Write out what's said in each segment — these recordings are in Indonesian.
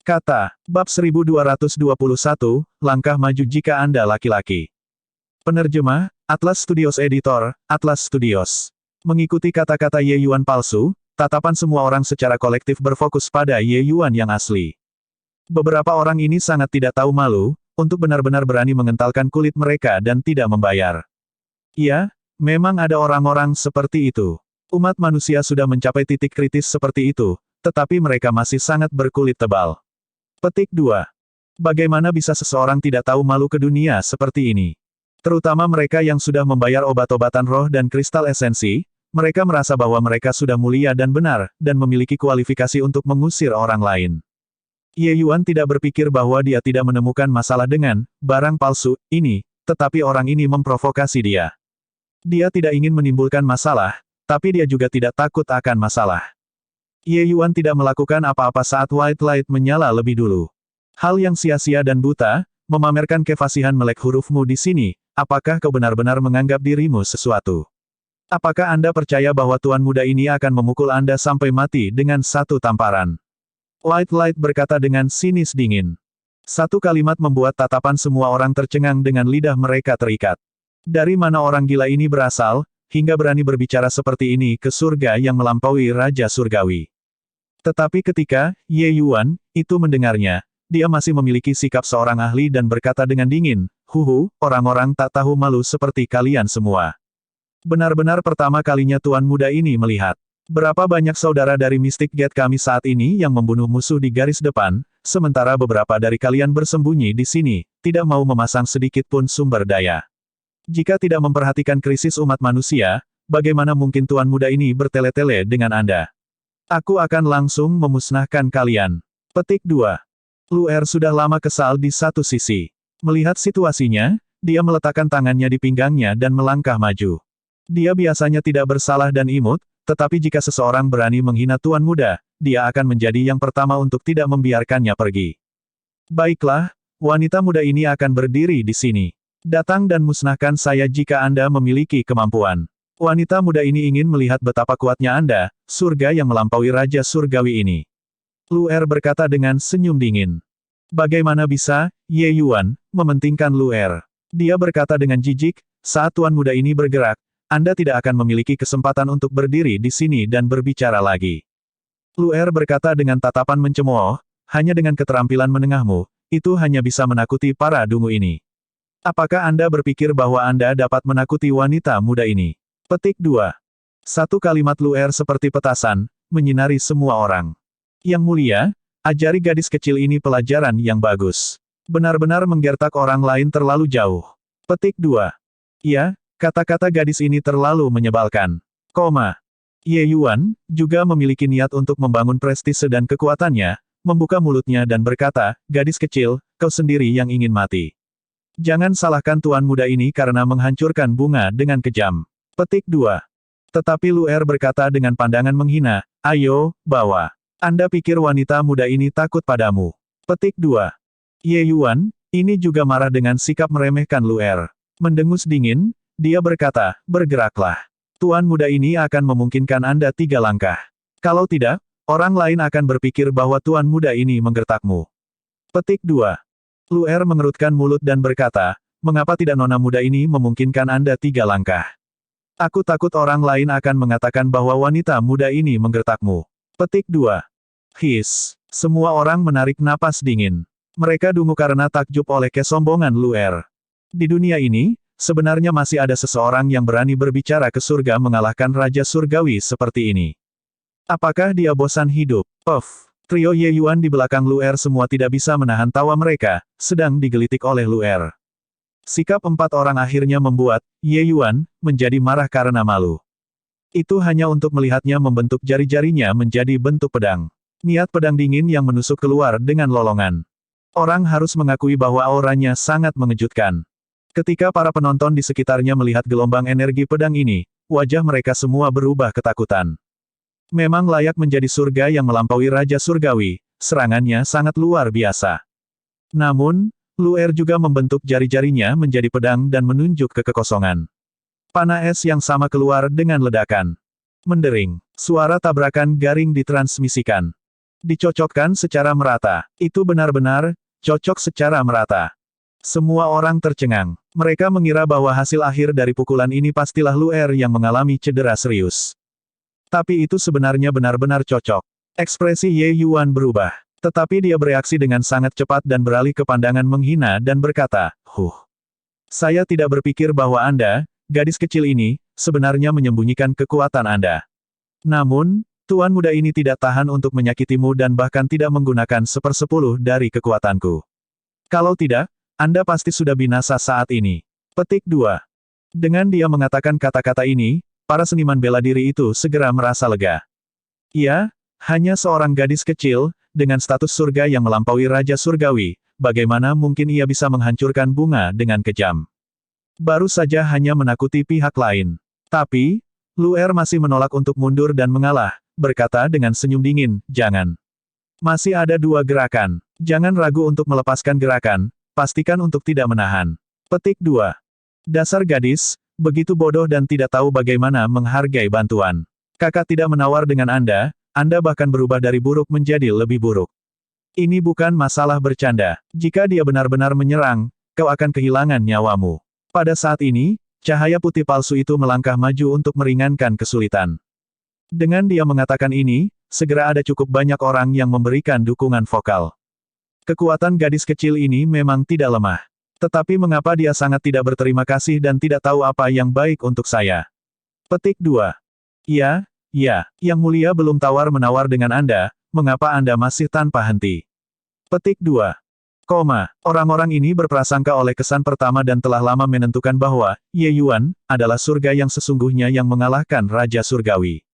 Kata, bab 1221, langkah maju jika Anda laki-laki. Penerjemah, Atlas Studios Editor, Atlas Studios. Mengikuti kata-kata Ye Yuan palsu, tatapan semua orang secara kolektif berfokus pada Ye Yuan yang asli. Beberapa orang ini sangat tidak tahu malu, untuk benar-benar berani mengentalkan kulit mereka dan tidak membayar. Ya, memang ada orang-orang seperti itu. Umat manusia sudah mencapai titik kritis seperti itu, tetapi mereka masih sangat berkulit tebal. Petik 2. Bagaimana bisa seseorang tidak tahu malu ke dunia seperti ini? Terutama mereka yang sudah membayar obat-obatan roh dan kristal esensi, mereka merasa bahwa mereka sudah mulia dan benar, dan memiliki kualifikasi untuk mengusir orang lain. Ye Yuan tidak berpikir bahwa dia tidak menemukan masalah dengan barang palsu ini, tetapi orang ini memprovokasi dia. Dia tidak ingin menimbulkan masalah, tapi dia juga tidak takut akan masalah. Ye Yuan tidak melakukan apa-apa saat white light menyala lebih dulu. Hal yang sia-sia dan buta, memamerkan kefasihan melek hurufmu di sini, apakah kau benar-benar menganggap dirimu sesuatu? Apakah Anda percaya bahwa tuan muda ini akan memukul Anda sampai mati dengan satu tamparan? White light berkata dengan sinis dingin. Satu kalimat membuat tatapan semua orang tercengang dengan lidah mereka terikat. Dari mana orang gila ini berasal, hingga berani berbicara seperti ini ke surga yang melampaui Raja Surgawi? Tetapi ketika Ye Yuan itu mendengarnya, dia masih memiliki sikap seorang ahli dan berkata dengan dingin, "Huhu, orang-orang tak tahu malu seperti kalian semua." Benar-benar pertama kalinya tuan muda ini melihat. Berapa banyak saudara dari Mystic Gate kami saat ini yang membunuh musuh di garis depan, sementara beberapa dari kalian bersembunyi di sini, tidak mau memasang sedikit pun sumber daya. Jika tidak memperhatikan krisis umat manusia, bagaimana mungkin tuan muda ini bertele-tele dengan Anda? Aku akan langsung memusnahkan kalian. Petik 2. Luer sudah lama kesal di satu sisi. Melihat situasinya, dia meletakkan tangannya di pinggangnya dan melangkah maju. Dia biasanya tidak bersalah dan imut, tetapi jika seseorang berani menghina tuan muda, dia akan menjadi yang pertama untuk tidak membiarkannya pergi. Baiklah, wanita muda ini akan berdiri di sini. Datang dan musnahkan saya jika Anda memiliki kemampuan. Wanita muda ini ingin melihat betapa kuatnya Anda, surga yang melampaui Raja Surgawi ini. Luer berkata dengan senyum dingin. Bagaimana bisa, Ye Yuan, mementingkan Luer? Dia berkata dengan jijik, saat tuan muda ini bergerak, Anda tidak akan memiliki kesempatan untuk berdiri di sini dan berbicara lagi. Luer berkata dengan tatapan mencemooh, hanya dengan keterampilan menengahmu, itu hanya bisa menakuti para dungu ini. Apakah Anda berpikir bahwa Anda dapat menakuti wanita muda ini? Petik 2. Satu kalimat Luer seperti petasan, menyinari semua orang. Yang mulia, ajari gadis kecil ini pelajaran yang bagus. Benar-benar menggertak orang lain terlalu jauh. Petik 2. Ya, kata-kata gadis ini terlalu menyebalkan. Koma. Ye Yuan, juga memiliki niat untuk membangun prestise dan kekuatannya, membuka mulutnya dan berkata, gadis kecil, kau sendiri yang ingin mati. Jangan salahkan tuan muda ini karena menghancurkan bunga dengan kejam. Petik 2. Tetapi Luer berkata dengan pandangan menghina, ayo, bawa. Anda pikir wanita muda ini takut padamu? Petik 2. Ye Yuan, ini juga marah dengan sikap meremehkan Luer. Mendengus dingin, dia berkata, bergeraklah. Tuan muda ini akan memungkinkan Anda 3 langkah. Kalau tidak, orang lain akan berpikir bahwa tuan muda ini menggertakmu. Petik 2. Luer mengerutkan mulut dan berkata, mengapa tidak nona muda ini memungkinkan Anda 3 langkah? Aku takut orang lain akan mengatakan bahwa wanita muda ini menggertakmu. Petik 2. His. Semua orang menarik napas dingin. Mereka dungu karena takjub oleh kesombongan Luer. Di dunia ini, sebenarnya masih ada seseorang yang berani berbicara ke surga mengalahkan Raja Surgawi seperti ini. Apakah dia bosan hidup? Puff. Trio Ye Yuan di belakang Luer semua tidak bisa menahan tawa mereka, sedang digelitik oleh Luer. Sikap 4 orang akhirnya membuat Ye Yuan menjadi marah karena malu. Itu hanya untuk melihatnya membentuk jari-jarinya menjadi bentuk pedang. Niat pedang dingin yang menusuk keluar dengan lolongan. Orang harus mengakui bahwa auranya sangat mengejutkan. Ketika para penonton di sekitarnya melihat gelombang energi pedang ini, wajah mereka semua berubah ketakutan. Memang layak menjadi surga yang melampaui Raja Surgawi, serangannya sangat luar biasa. Namun, Luer juga membentuk jari-jarinya menjadi pedang dan menunjuk ke kekosongan. Panah es yang sama keluar dengan ledakan. Mendering. Suara tabrakan garing ditransmisikan. Dicocokkan secara merata. Itu benar-benar cocok secara merata. Semua orang tercengang. Mereka mengira bahwa hasil akhir dari pukulan ini pastilah Luer yang mengalami cedera serius. Tapi itu sebenarnya benar-benar cocok. Ekspresi Ye Yuan berubah. Tetapi dia bereaksi dengan sangat cepat dan beralih ke pandangan menghina dan berkata, Saya tidak berpikir bahwa Anda, gadis kecil ini, sebenarnya menyembunyikan kekuatan Anda. Namun, Tuan muda ini tidak tahan untuk menyakitimu dan bahkan tidak menggunakan 1/10 dari kekuatanku. Kalau tidak, Anda pasti sudah binasa saat ini. Petik 2. Dengan dia mengatakan kata-kata ini, para seniman bela diri itu segera merasa lega. Ia, hanya seorang gadis kecil, dengan status surga yang melampaui Raja Surgawi, bagaimana mungkin ia bisa menghancurkan bunga dengan kejam? Baru saja hanya menakuti pihak lain. Tapi, Luer masih menolak untuk mundur dan mengalah, berkata dengan senyum dingin, jangan. Masih ada 2 gerakan. Jangan ragu untuk melepaskan gerakan, pastikan untuk tidak menahan. Petik 2. Dasar gadis, begitu bodoh dan tidak tahu bagaimana menghargai bantuan. Kakak tidak menawar dengan Anda bahkan berubah dari buruk menjadi lebih buruk. Ini bukan masalah bercanda. Jika dia benar-benar menyerang, kau akan kehilangan nyawamu. Pada saat ini, cahaya putih palsu itu melangkah maju untuk meringankan kesulitan. Dengan dia mengatakan ini, segera ada cukup banyak orang yang memberikan dukungan vokal. Kekuatan gadis kecil ini memang tidak lemah. Tetapi mengapa dia sangat tidak berterima kasih dan tidak tahu apa yang baik untuk saya? Petik 2. Ya, Yang Mulia belum tawar-menawar dengan Anda, mengapa Anda masih tanpa henti? Petik 2. Orang-orang ini berprasangka oleh kesan pertama dan telah lama menentukan bahwa, Ye Yuan, adalah surga yang sesungguhnya yang mengalahkan Raja Surgawi.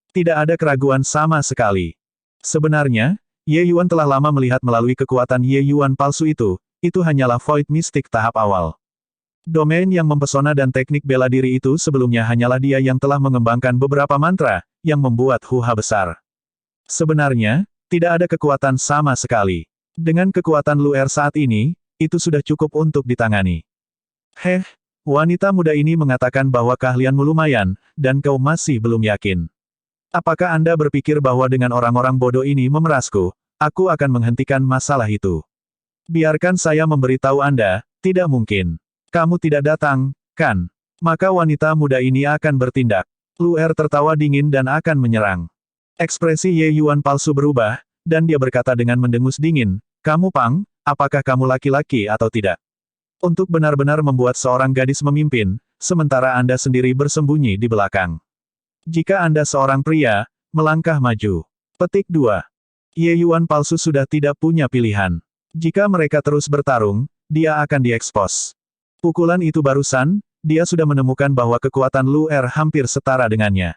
Tidak ada keraguan sama sekali. Sebenarnya, Ye Yuan telah lama melihat melalui kekuatan Ye Yuan palsu itu hanyalah Void Mystic tahap awal. Domain yang mempesona dan teknik bela diri itu sebelumnya hanyalah dia yang telah mengembangkan beberapa mantra, yang membuat huha besar. Sebenarnya, tidak ada kekuatan sama sekali. Dengan kekuatan Luer saat ini, itu sudah cukup untuk ditangani. Wanita muda ini mengatakan bahwa keahlianmu lumayan, dan kau masih belum yakin. Apakah Anda berpikir bahwa dengan orang-orang bodoh ini memerasku, aku akan menghentikan masalah itu? Biarkan saya memberitahu Anda, tidak mungkin. Kamu tidak datang, kan? Maka wanita muda ini akan bertindak. Luer tertawa dingin dan akan menyerang. Ekspresi Ye Yuan palsu berubah, dan dia berkata dengan mendengus dingin, kamu Pang, apakah kamu laki-laki atau tidak? Untuk benar-benar membuat seorang gadis memimpin, sementara Anda sendiri bersembunyi di belakang. Jika Anda seorang pria, melangkah maju. Petik 2. Ye Yuan palsu sudah tidak punya pilihan. Jika mereka terus bertarung, dia akan diekspos. Pukulan itu barusan, dia sudah menemukan bahwa kekuatan Luer hampir setara dengannya.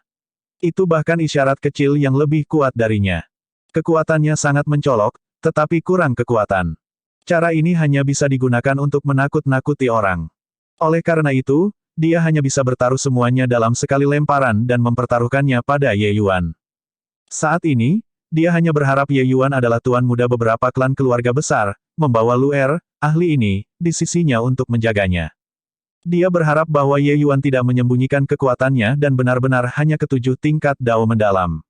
Itu bahkan isyarat kecil yang lebih kuat darinya. Kekuatannya sangat mencolok, tetapi kurang kekuatan. Cara ini hanya bisa digunakan untuk menakut-nakuti orang. Oleh karena itu, dia hanya bisa bertaruh semuanya dalam sekali lemparan dan mempertaruhkannya pada Ye Yuan. Saat ini, dia hanya berharap Ye Yuan adalah tuan muda beberapa klan keluarga besar, membawa Luer, ahli ini, di sisinya untuk menjaganya. Dia berharap bahwa Ye Yuan tidak menyembunyikan kekuatannya dan benar-benar hanya ke-7 tingkat Dao mendalam.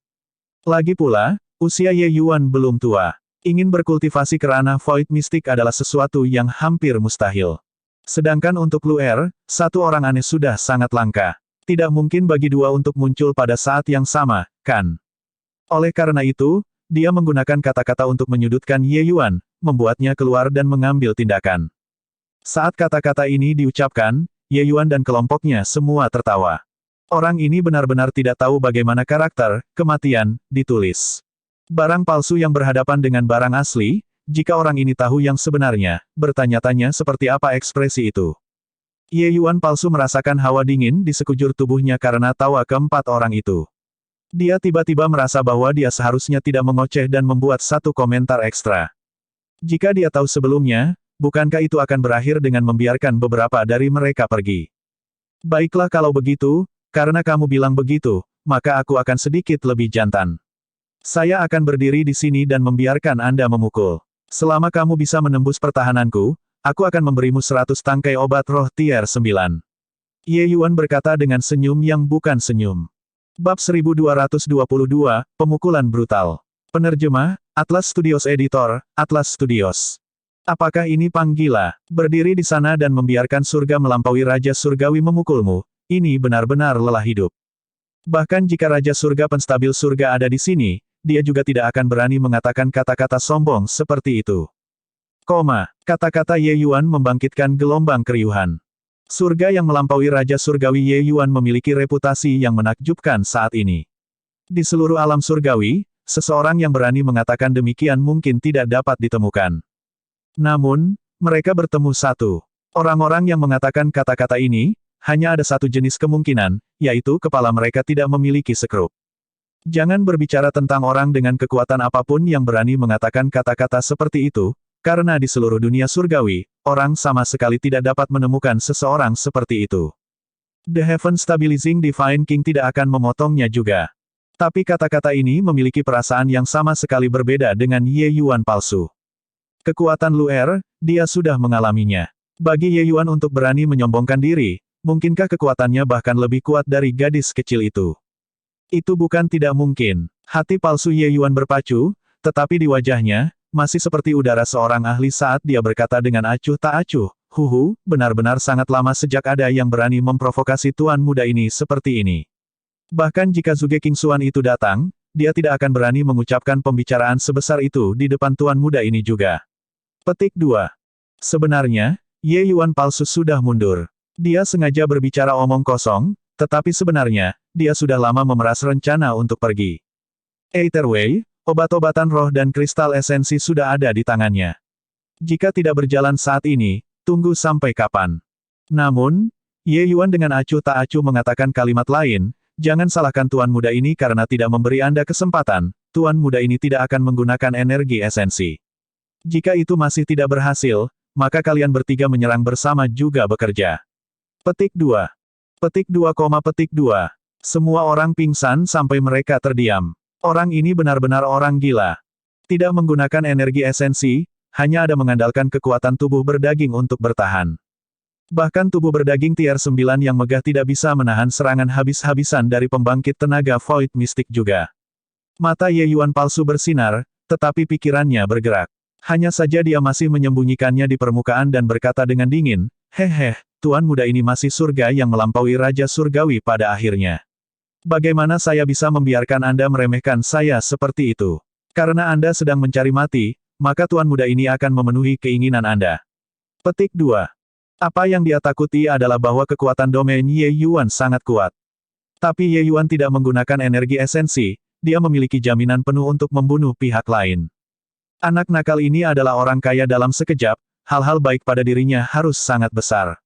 Lagi pula, usia Ye Yuan belum tua. Ingin berkultivasi ke ranah Void Mystic adalah sesuatu yang hampir mustahil. Sedangkan untuk Luer, satu orang aneh sudah sangat langka. Tidak mungkin bagi dua untuk muncul pada saat yang sama, kan? Oleh karena itu, dia menggunakan kata-kata untuk menyudutkan Ye Yuan, membuatnya keluar dan mengambil tindakan. Saat kata-kata ini diucapkan, Ye Yuan dan kelompoknya semua tertawa. Orang ini benar-benar tidak tahu bagaimana karakter, kematian, ditulis. Barang palsu yang berhadapan dengan barang asli, jika orang ini tahu yang sebenarnya, bertanya-tanya seperti apa ekspresi itu. Ye Yuan palsu merasakan hawa dingin di sekujur tubuhnya karena tawa keempat orang itu. Dia tiba-tiba merasa bahwa dia seharusnya tidak mengoceh dan membuat satu komentar ekstra. Jika dia tahu sebelumnya, bukankah itu akan berakhir dengan membiarkan beberapa dari mereka pergi? Baiklah kalau begitu, karena kamu bilang begitu, maka aku akan sedikit lebih jantan. Saya akan berdiri di sini dan membiarkan Anda memukul. Selama kamu bisa menembus pertahananku, aku akan memberimu 100 tangkai obat roh tier 9. Ye Yuan berkata dengan senyum yang bukan senyum. Bab 1222, Pemukulan Brutal. Penerjemah, Atlas Studios Editor, Atlas Studios. Apakah ini panggila? Berdiri di sana dan membiarkan surga melampaui Raja Surgawi memukulmu, ini benar-benar lelah hidup. Bahkan jika Raja Surga Penstabil Surga ada di sini, dia juga tidak akan berani mengatakan kata-kata sombong seperti itu. Kata-kata Ye Yuan membangkitkan gelombang keriuhan. Surga yang melampaui Raja Surgawi Ye Yuan memiliki reputasi yang menakjubkan saat ini. Di seluruh alam surgawi, seseorang yang berani mengatakan demikian mungkin tidak dapat ditemukan. Namun, mereka bertemu satu. Orang-orang yang mengatakan kata-kata ini, hanya ada satu jenis kemungkinan, yaitu kepala mereka tidak memiliki sekrup. Jangan berbicara tentang orang dengan kekuatan apapun yang berani mengatakan kata-kata seperti itu, karena di seluruh dunia surgawi, orang sama sekali tidak dapat menemukan seseorang seperti itu. The Heaven Stabilizing Divine King tidak akan memotongnya juga. Tapi kata-kata ini memiliki perasaan yang sama sekali berbeda dengan Ye Yuan palsu. Kekuatan luar, dia sudah mengalaminya. Bagi Ye Yuan untuk berani menyombongkan diri, mungkinkah kekuatannya bahkan lebih kuat dari gadis kecil itu? Itu bukan tidak mungkin. Hati palsu Ye Yuan berpacu, tetapi di wajahnya, masih seperti udara seorang ahli saat dia berkata dengan acuh tak acuh, benar-benar sangat lama sejak ada yang berani memprovokasi tuan muda ini seperti ini. Bahkan jika Zhuge Qingxuan itu datang, dia tidak akan berani mengucapkan pembicaraan sebesar itu di depan tuan muda ini juga. Petik 2. Sebenarnya, Ye Yuan palsu sudah mundur. Dia sengaja berbicara omong kosong, tetapi sebenarnya, dia sudah lama memeras rencana untuk pergi. Aetherway, obat-obatan roh dan kristal esensi sudah ada di tangannya. Jika tidak berjalan saat ini, tunggu sampai kapan. Namun, Ye Yuan dengan acuh tak acuh mengatakan kalimat lain, jangan salahkan tuan muda ini karena tidak memberi Anda kesempatan, tuan muda ini tidak akan menggunakan energi esensi. Jika itu masih tidak berhasil, maka kalian bertiga menyerang bersama juga bekerja. Petik 2. Petik 2, petik 2. Semua orang pingsan sampai mereka terdiam. Orang ini benar-benar orang gila. Tidak menggunakan energi esensi, hanya ada mengandalkan kekuatan tubuh berdaging untuk bertahan. Bahkan tubuh berdaging tier 9 yang megah tidak bisa menahan serangan habis-habisan dari pembangkit tenaga Void Mystic juga. Mata Ye Yuan palsu bersinar, tetapi pikirannya bergerak. Hanya saja dia masih menyembunyikannya di permukaan dan berkata dengan dingin, tuan muda ini masih surga yang melampaui Raja Surgawi pada akhirnya. Bagaimana saya bisa membiarkan Anda meremehkan saya seperti itu? Karena Anda sedang mencari mati, maka tuan muda ini akan memenuhi keinginan Anda. Petik 2. Apa yang dia takuti adalah bahwa kekuatan domain Ye Yuan sangat kuat. Tapi Ye Yuan tidak menggunakan energi esensi, dia memiliki jaminan penuh untuk membunuh pihak lain. Anak nakal ini adalah orang kaya dalam sekejap, hal-hal baik pada dirinya harus sangat besar.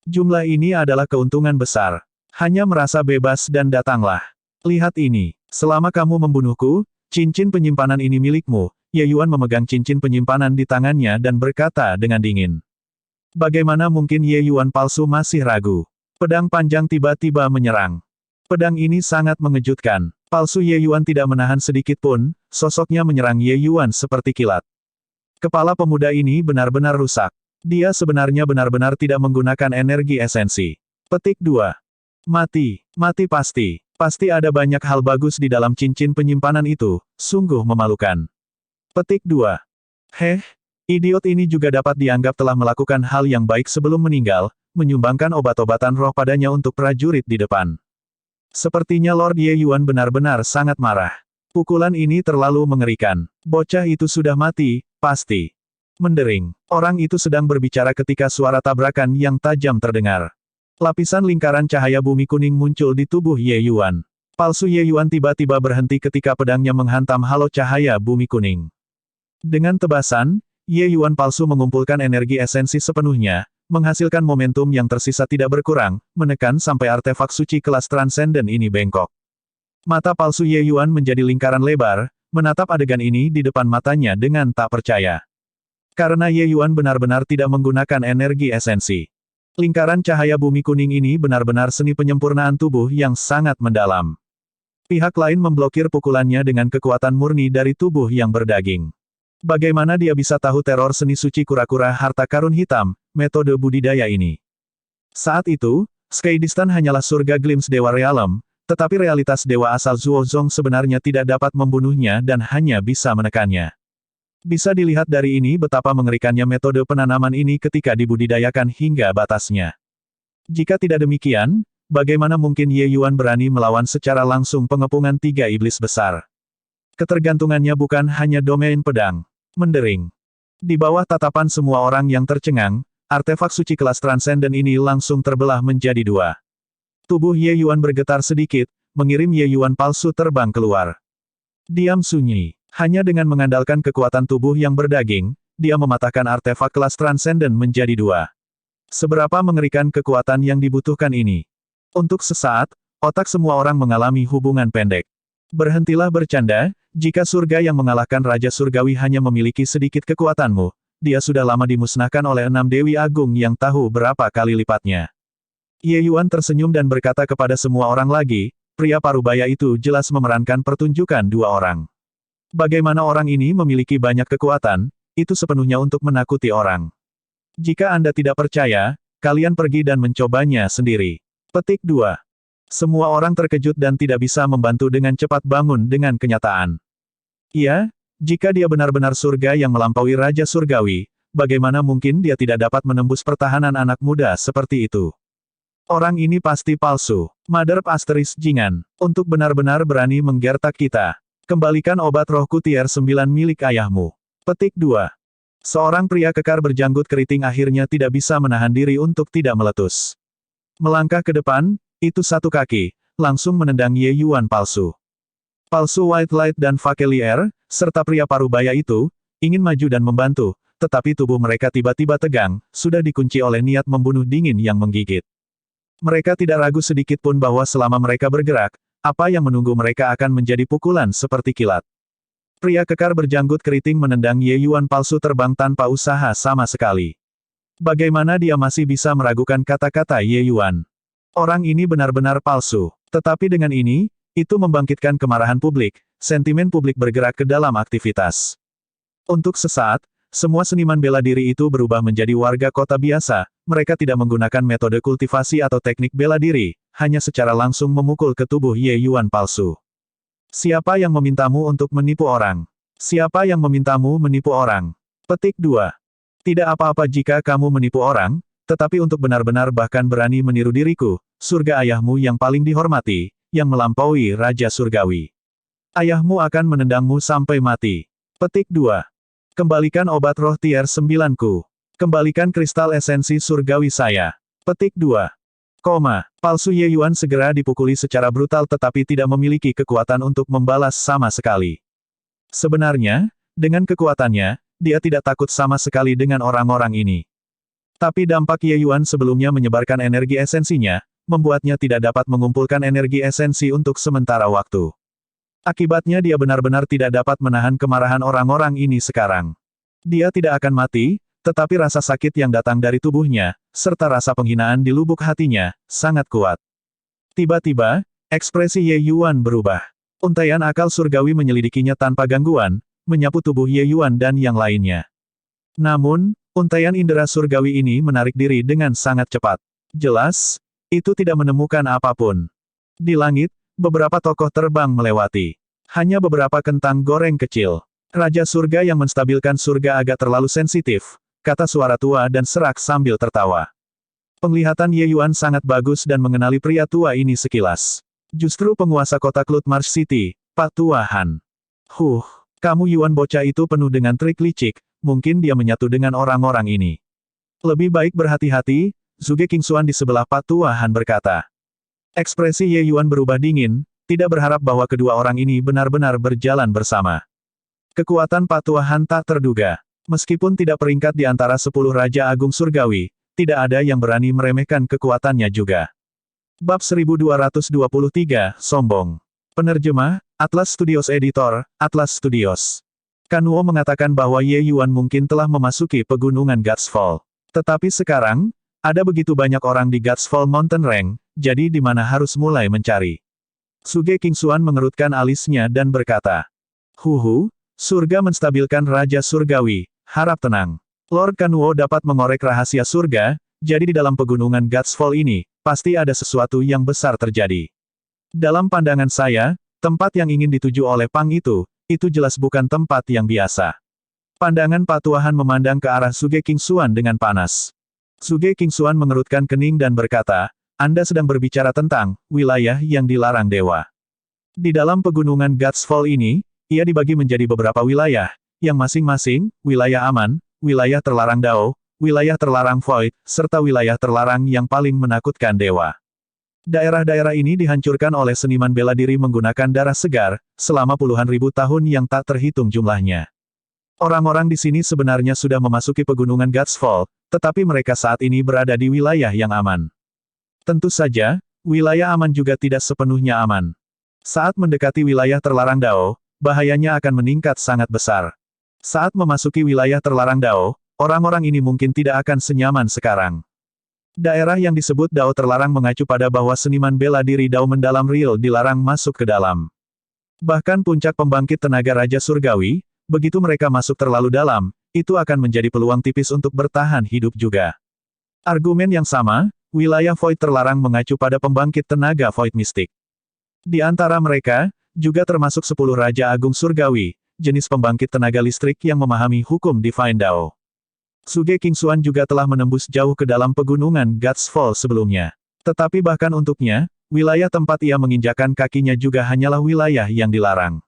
Jumlah ini adalah keuntungan besar. Hanya merasa bebas dan datanglah. Lihat ini, selama kamu membunuhku, cincin penyimpanan ini milikmu. Ye Yuan memegang cincin penyimpanan di tangannya dan berkata dengan dingin. Bagaimana mungkin Ye Yuan palsu masih ragu? Pedang panjang tiba-tiba menyerang. Pedang ini sangat mengejutkan. Palsu Ye Yuan tidak menahan sedikit pun, sosoknya menyerang Ye Yuan seperti kilat. Kepala pemuda ini benar-benar rusak. Dia sebenarnya benar-benar tidak menggunakan energi esensi. Petik 2. Mati pasti. Pasti ada banyak hal bagus di dalam cincin penyimpanan itu, sungguh memalukan. Petik 2. Idiot ini juga dapat dianggap telah melakukan hal yang baik sebelum meninggal, menyumbangkan obat-obatan roh padanya untuk prajurit di depan. Sepertinya Lord Ye Yuan benar-benar sangat marah. Pukulan ini terlalu mengerikan. Bocah itu sudah mati, pasti. Mendering. Orang itu sedang berbicara ketika suara tabrakan yang tajam terdengar. Lapisan lingkaran cahaya bumi kuning muncul di tubuh Ye Yuan. Palsu Ye Yuan tiba-tiba berhenti ketika pedangnya menghantam halo cahaya bumi kuning. Dengan tebasan, Ye Yuan palsu mengumpulkan energi esensi sepenuhnya, menghasilkan momentum yang tersisa tidak berkurang, menekan sampai artefak suci kelas transenden ini bengkok. Mata palsu Ye Yuan menjadi lingkaran lebar, menatap adegan ini di depan matanya dengan tak percaya. Karena Ye Yuan benar-benar tidak menggunakan energi esensi. Lingkaran cahaya bumi kuning ini benar-benar seni penyempurnaan tubuh yang sangat mendalam. Pihak lain memblokir pukulannya dengan kekuatan murni dari tubuh yang berdaging. Bagaimana dia bisa tahu teror seni suci kura-kura harta karun hitam, metode budidaya ini? Saat itu, Sky Distant hanyalah surga glimpse Dewa Realm, Tetapi realitas dewa asal Zuozong sebenarnya tidak dapat membunuhnya dan hanya bisa menekannya. Bisa dilihat dari ini betapa mengerikannya metode penanaman ini ketika dibudidayakan hingga batasnya. Jika tidak demikian, bagaimana mungkin Ye Yuan berani melawan secara langsung pengepungan 3 iblis besar? Ketergantungannya bukan hanya domain pedang. Mendering. Di bawah tatapan semua orang yang tercengang, artefak suci kelas transenden ini langsung terbelah menjadi 2. Tubuh Ye Yuan bergetar sedikit, mengirim Ye Yuan palsu terbang keluar. Diam sunyi. Hanya dengan mengandalkan kekuatan tubuh yang berdaging, dia mematahkan artefak kelas transenden menjadi 2. Seberapa mengerikan kekuatan yang dibutuhkan ini? Untuk sesaat, otak semua orang mengalami hubungan pendek. Berhentilah bercanda, jika surga yang mengalahkan Raja Surgawi hanya memiliki sedikit kekuatanmu, dia sudah lama dimusnahkan oleh 6 Dewi Agung yang tahu berapa kali lipatnya. Ye Yuan tersenyum dan berkata kepada semua orang lagi, pria parubaya itu jelas memerankan pertunjukan 2 orang. Bagaimana orang ini memiliki banyak kekuatan, itu sepenuhnya untuk menakuti orang. Jika Anda tidak percaya, kalian pergi dan mencobanya sendiri. Petik 2. Semua orang terkejut dan tidak bisa membantu dengan cepat bangun dengan kenyataan. Iya, jika dia benar-benar surga yang melampaui Raja Surgawi, bagaimana mungkin dia tidak dapat menembus pertahanan anak muda seperti itu? Orang ini pasti palsu. Mother Asteris Jingan, untuk benar-benar berani menggertak kita, kembalikan obat rohku tier 9 milik ayahmu. Petik 2. Seorang pria kekar berjanggut keriting akhirnya tidak bisa menahan diri untuk tidak meletus. Melangkah ke depan, itu satu kaki, langsung menendang Ye Yuan palsu. Palsu White Light dan Fakelier, serta pria parubaya itu, ingin maju dan membantu, tetapi tubuh mereka tiba-tiba tegang, sudah dikunci oleh niat membunuh dingin yang menggigit. Mereka tidak ragu sedikit pun bahwa selama mereka bergerak, apa yang menunggu mereka akan menjadi pukulan seperti kilat. Pria kekar berjanggut keriting menendang Ye Yuan palsu terbang tanpa usaha sama sekali. Bagaimana dia masih bisa meragukan kata-kata Ye Yuan? Orang ini benar-benar palsu. Tetapi dengan ini, itu membangkitkan kemarahan publik, sentimen publik bergerak ke dalam aktivitas. Untuk sesaat, semua seniman bela diri itu berubah menjadi warga kota biasa, mereka tidak menggunakan metode kultivasi atau teknik bela diri, hanya secara langsung memukul ke tubuh Ye Yuan palsu. Siapa yang memintamu untuk menipu orang? Siapa yang memintamu menipu orang? Petik 2. Tidak apa-apa jika kamu menipu orang, tetapi untuk benar-benar bahkan berani meniru diriku, surga ayahmu yang paling dihormati, yang melampaui Raja Surgawi. Ayahmu akan menendangmu sampai mati. Petik 2. Kembalikan obat roh tier 9-ku. Kembalikan kristal esensi surgawi saya. Petik 2. Palsu Ye Yuan segera dipukuli secara brutal tetapi tidak memiliki kekuatan untuk membalas sama sekali. Sebenarnya, dengan kekuatannya, dia tidak takut sama sekali dengan orang-orang ini. Tapi dampak Ye Yuan sebelumnya menyebarkan energi esensinya, membuatnya tidak dapat mengumpulkan energi esensi untuk sementara waktu. Akibatnya dia benar-benar tidak dapat menahan kemarahan orang-orang ini sekarang. Dia tidak akan mati, tetapi rasa sakit yang datang dari tubuhnya, serta rasa penghinaan di lubuk hatinya, sangat kuat. Tiba-tiba, ekspresi Ye Yuan berubah. Untaian akal surgawi menyelidikinya tanpa gangguan, menyapu tubuh Ye Yuan dan yang lainnya. Namun, untaian indera surgawi ini menarik diri dengan sangat cepat. Jelas, itu tidak menemukan apapun. Di langit, beberapa tokoh terbang melewati. Hanya beberapa kentang goreng kecil. Raja surga yang menstabilkan surga agak terlalu sensitif, kata suara tua dan serak sambil tertawa. Penglihatan Ye Yuan sangat bagus dan mengenali pria tua ini sekilas. Justru penguasa kota Klutmarsh City, Pak Tua Han. Kamu Yuan bocah itu penuh dengan trik licik, mungkin dia menyatu dengan orang-orang ini. Lebih baik berhati-hati, Zhuge Qingxuan di sebelah Pak Tua Han berkata. Ekspresi Ye Yuan berubah dingin, tidak berharap bahwa kedua orang ini benar-benar berjalan bersama. Kekuatan Pak Tua Han tak terduga. Meskipun tidak peringkat di antara 10 Raja Agung Surgawi, tidak ada yang berani meremehkan kekuatannya juga. Bab 1223, Sombong. Penerjemah, Atlas Studios Editor, Atlas Studios. Kanuo mengatakan bahwa Ye Yuan mungkin telah memasuki pegunungan Godsfall. Tetapi sekarang, ada begitu banyak orang di Godsfall Mountain Range, jadi di mana harus mulai mencari. Zhuge Qingxuan mengerutkan alisnya dan berkata, surga menstabilkan Raja Surgawi, harap tenang. Lord Kanuo dapat mengorek rahasia surga, jadi di dalam pegunungan Godsfall ini, pasti ada sesuatu yang besar terjadi. Dalam pandangan saya, tempat yang ingin dituju oleh Pang itu jelas bukan tempat yang biasa. Pandangan Pak Tuahan memandang ke arah Suge Kingsuan dengan panas. Suge Kingsuan mengerutkan kening dan berkata, Anda sedang berbicara tentang wilayah yang dilarang dewa. Di dalam pegunungan God's Fall ini, ia dibagi menjadi beberapa wilayah, yang masing-masing, wilayah aman, wilayah terlarang Dao, wilayah terlarang Void, serta wilayah terlarang yang paling menakutkan dewa. Daerah-daerah ini dihancurkan oleh seniman bela diri menggunakan darah segar, selama puluhan ribu tahun yang tak terhitung jumlahnya. Orang-orang di sini sebenarnya sudah memasuki pegunungan God's Fall, tetapi mereka saat ini berada di wilayah yang aman. Tentu saja, wilayah aman juga tidak sepenuhnya aman. Saat mendekati wilayah terlarang Dao, bahayanya akan meningkat sangat besar. Saat memasuki wilayah terlarang Dao, orang-orang ini mungkin tidak akan senyaman sekarang. Daerah yang disebut Dao terlarang mengacu pada bahwa seniman bela diri Dao mendalam real dilarang masuk ke dalam. Bahkan puncak pembangkit tenaga Raja Surgawi, begitu mereka masuk terlalu dalam, itu akan menjadi peluang tipis untuk bertahan hidup juga. Argumen yang sama, wilayah Void terlarang mengacu pada pembangkit tenaga Void mistik. Di antara mereka, juga termasuk 10 Raja Agung Surgawi, jenis pembangkit tenaga listrik yang memahami hukum Divine Dao. Suge Kingsuan juga telah menembus jauh ke dalam pegunungan God's Fall sebelumnya. Tetapi bahkan untuknya, wilayah tempat ia menginjakan kakinya juga hanyalah wilayah yang dilarang.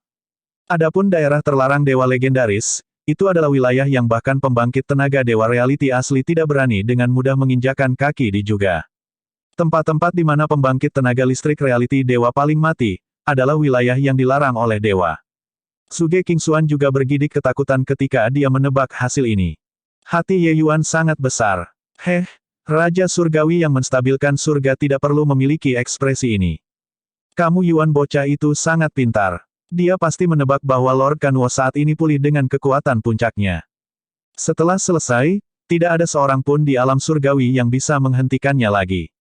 Adapun daerah terlarang dewa legendaris, itu adalah wilayah yang bahkan pembangkit tenaga dewa reality asli tidak berani dengan mudah menginjakan kaki di juga. Tempat-tempat di mana pembangkit tenaga listrik reality dewa paling mati, adalah wilayah yang dilarang oleh dewa. Suge Kingsuan juga bergidik ketakutan ketika dia menebak hasil ini. Hati Ye Yuan sangat besar. Raja Surgawi yang menstabilkan surga tidak perlu memiliki ekspresi ini. Kamu Yuan bocah itu sangat pintar. Dia pasti menebak bahwa Lord Kanwo saat ini pulih dengan kekuatan puncaknya. Setelah selesai, tidak ada seorang pun di alam surgawi yang bisa menghentikannya lagi.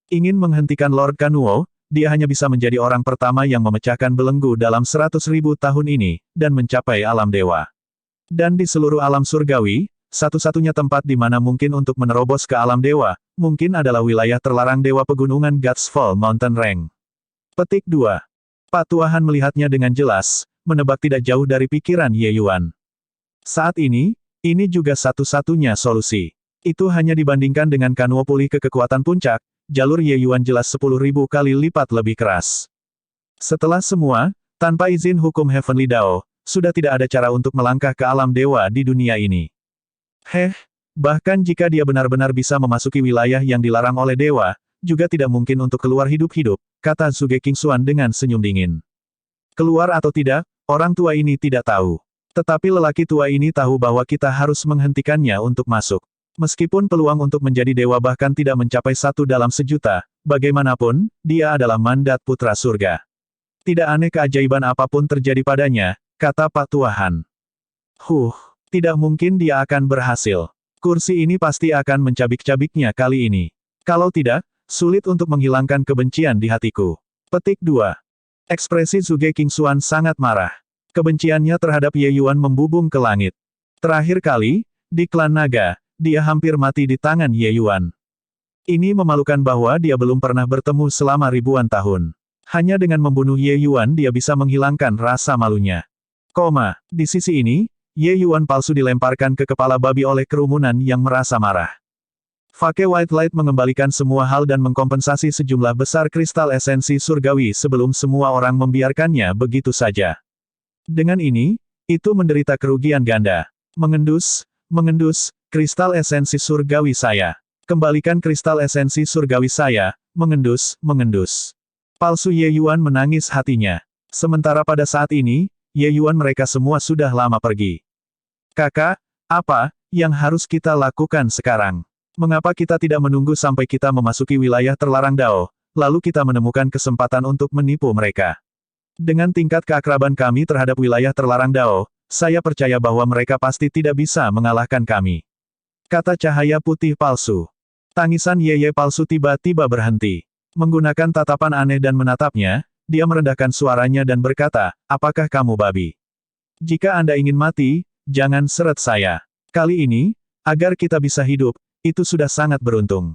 Ingin menghentikan Lord Kanwo, dia hanya bisa menjadi orang pertama yang memecahkan belenggu dalam 100.000 tahun ini, dan mencapai alam dewa. Dan di seluruh alam surgawi, satu-satunya tempat di mana mungkin untuk menerobos ke alam dewa, mungkin adalah wilayah terlarang dewa pegunungan God's Fall Mountain Range. Petik 2. Pak Tuahan melihatnya dengan jelas, menebak tidak jauh dari pikiran Ye Yuan. Saat ini juga satu-satunya solusi. Itu hanya dibandingkan dengan Kanwo pulih ke kekuatan puncak, jalur Ye Yuan jelas 10.000 kali lipat lebih keras. Setelah semua, tanpa izin hukum Heavenly Dao, sudah tidak ada cara untuk melangkah ke alam dewa di dunia ini. Bahkan jika dia benar-benar bisa memasuki wilayah yang dilarang oleh dewa, juga tidak mungkin untuk keluar hidup-hidup, kata Suge Kingsuan dengan senyum dingin. Keluar atau tidak, orang tua ini tidak tahu. Tetapi lelaki tua ini tahu bahwa kita harus menghentikannya untuk masuk. Meskipun peluang untuk menjadi dewa bahkan tidak mencapai 1 dalam 1.000.000, bagaimanapun, dia adalah mandat putra surga. Tidak aneh keajaiban apapun terjadi padanya, kata Pak Tuahan. Tidak mungkin dia akan berhasil. Kursi ini pasti akan mencabik-cabiknya kali ini. Kalau tidak, sulit untuk menghilangkan kebencian di hatiku. Petik 2. Ekspresi Suge Kingsuan sangat marah. Kebenciannya terhadap Ye Yuan membubung ke langit. Terakhir kali, di klan naga, dia hampir mati di tangan Ye Yuan. Ini memalukan bahwa dia belum pernah bertemu selama ribuan tahun. Hanya dengan membunuh Ye Yuan dia bisa menghilangkan rasa malunya. Di sisi ini, Ye Yuan palsu dilemparkan ke kepala babi oleh kerumunan yang merasa marah. Fake White Light mengembalikan semua hal dan mengkompensasi sejumlah besar kristal esensi surgawi sebelum semua orang membiarkannya begitu saja. Dengan ini, itu menderita kerugian ganda. Mengendus, kristal esensi surgawi saya. Kembalikan kristal esensi surgawi saya, mengendus. Palsu Ye Yuan menangis hatinya. Sementara pada saat ini, Ye Yuan mereka semua sudah lama pergi. Kakak, apa yang harus kita lakukan sekarang? Mengapa kita tidak menunggu sampai kita memasuki wilayah terlarang Dao, lalu kita menemukan kesempatan untuk menipu mereka? Dengan tingkat keakraban kami terhadap wilayah terlarang Dao, saya percaya bahwa mereka pasti tidak bisa mengalahkan kami. Kata cahaya putih palsu. Tangisan Ye palsu tiba-tiba berhenti. Menggunakan tatapan aneh dan menatapnya, dia merendahkan suaranya dan berkata, apakah kamu babi? Jika Anda ingin mati, jangan seret saya. Kali ini, agar kita bisa hidup, itu sudah sangat beruntung.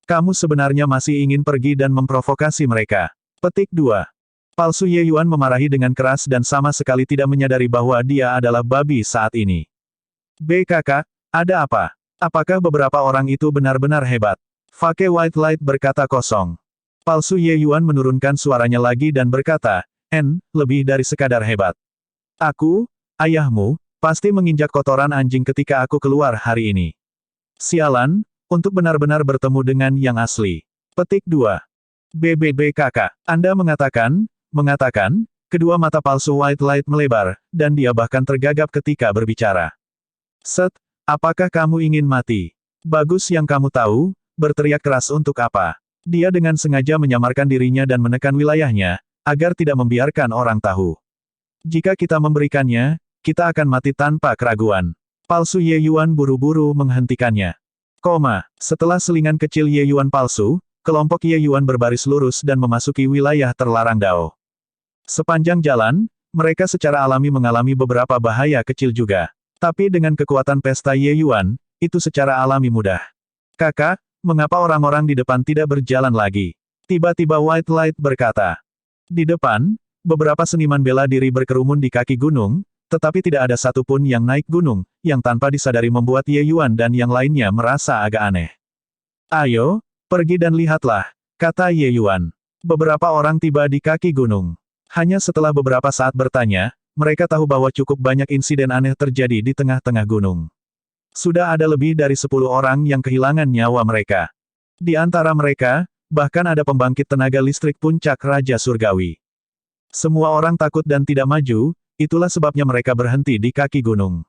Kamu sebenarnya masih ingin pergi dan memprovokasi mereka. Petik 2. Palsu Ye Yuan memarahi dengan keras dan sama sekali tidak menyadari bahwa dia adalah babi saat ini. Kakak, ada apa? Apakah beberapa orang itu benar-benar hebat? Fake White Light berkata kosong. Palsu Ye Yuan menurunkan suaranya lagi dan berkata, lebih dari sekadar hebat. Aku, ayahmu, pasti menginjak kotoran anjing ketika aku keluar hari ini. Sialan, untuk benar-benar bertemu dengan yang asli. Petik 2. Kakak, Anda mengatakan, kedua mata palsu White Light melebar, dan dia bahkan tergagap ketika berbicara. Apakah kamu ingin mati? Bagus yang kamu tahu, berteriak keras untuk apa? Dia dengan sengaja menyamarkan dirinya dan menekan wilayahnya, agar tidak membiarkan orang tahu. Jika kita memberikannya, kita akan mati tanpa keraguan. Palsu Ye Yuan buru-buru menghentikannya. Setelah selingan kecil Ye Yuan palsu, kelompok Ye Yuan berbaris lurus dan memasuki wilayah terlarang Dao. Sepanjang jalan, mereka secara alami mengalami beberapa bahaya kecil juga. Tapi dengan kekuatan pesta Ye Yuan, itu secara alami mudah. Kakak, mengapa orang-orang di depan tidak berjalan lagi? Tiba-tiba White Light berkata. Di depan, beberapa seniman bela diri berkerumun di kaki gunung, tetapi tidak ada satupun yang naik gunung, yang tanpa disadari membuat Ye Yuan dan yang lainnya merasa agak aneh. Ayo, pergi dan lihatlah, kata Ye Yuan. Beberapa orang tiba di kaki gunung. Hanya setelah beberapa saat bertanya, mereka tahu bahwa cukup banyak insiden aneh terjadi di tengah-tengah gunung. Sudah ada lebih dari 10 orang yang kehilangan nyawa mereka. Di antara mereka, bahkan ada pembangkit tenaga listrik puncak Raja Surgawi. Semua orang takut dan tidak maju, itulah sebabnya mereka berhenti di kaki gunung.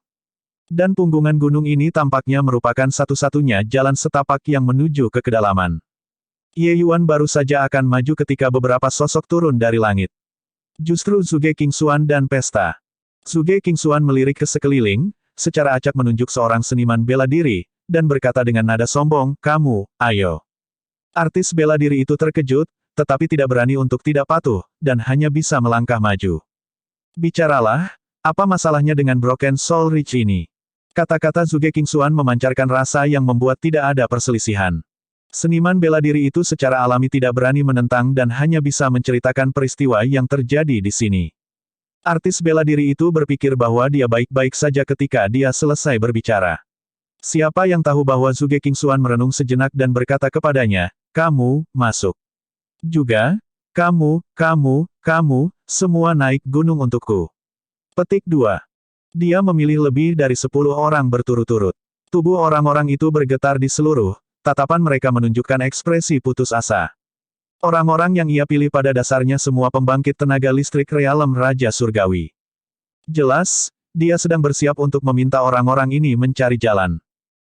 Dan punggungan gunung ini tampaknya merupakan satu-satunya jalan setapak yang menuju ke kedalaman. Ye Yuan baru saja akan maju ketika beberapa sosok turun dari langit. Justru Zhuge Qingxuan dan pesta. Zhuge Qingxuan melirik ke sekeliling, secara acak menunjuk seorang seniman bela diri, dan berkata dengan nada sombong, kamu, ayo. Artis bela diri itu terkejut, tetapi tidak berani untuk tidak patuh, dan hanya bisa melangkah maju. Bicaralah, apa masalahnya dengan Broken Soul Ridge ini? Kata-kata Zhuge Qingxuan memancarkan rasa yang membuat tidak ada perselisihan. Seniman bela diri itu secara alami tidak berani menentang dan hanya bisa menceritakan peristiwa yang terjadi di sini. Artis bela diri itu berpikir bahwa dia baik-baik saja ketika dia selesai berbicara. Siapa yang tahu bahwa Zhuge Qingxuan merenung sejenak dan berkata kepadanya, kamu, masuk. Juga, kamu, semua naik gunung untukku. Petik 2. Dia memilih lebih dari 10 orang berturut-turut. Tubuh orang-orang itu bergetar di seluruh, tatapan mereka menunjukkan ekspresi putus asa. Orang-orang yang ia pilih pada dasarnya semua pembangkit tenaga listrik realem Raja Surgawi. Jelas, dia sedang bersiap untuk meminta orang-orang ini mencari jalan.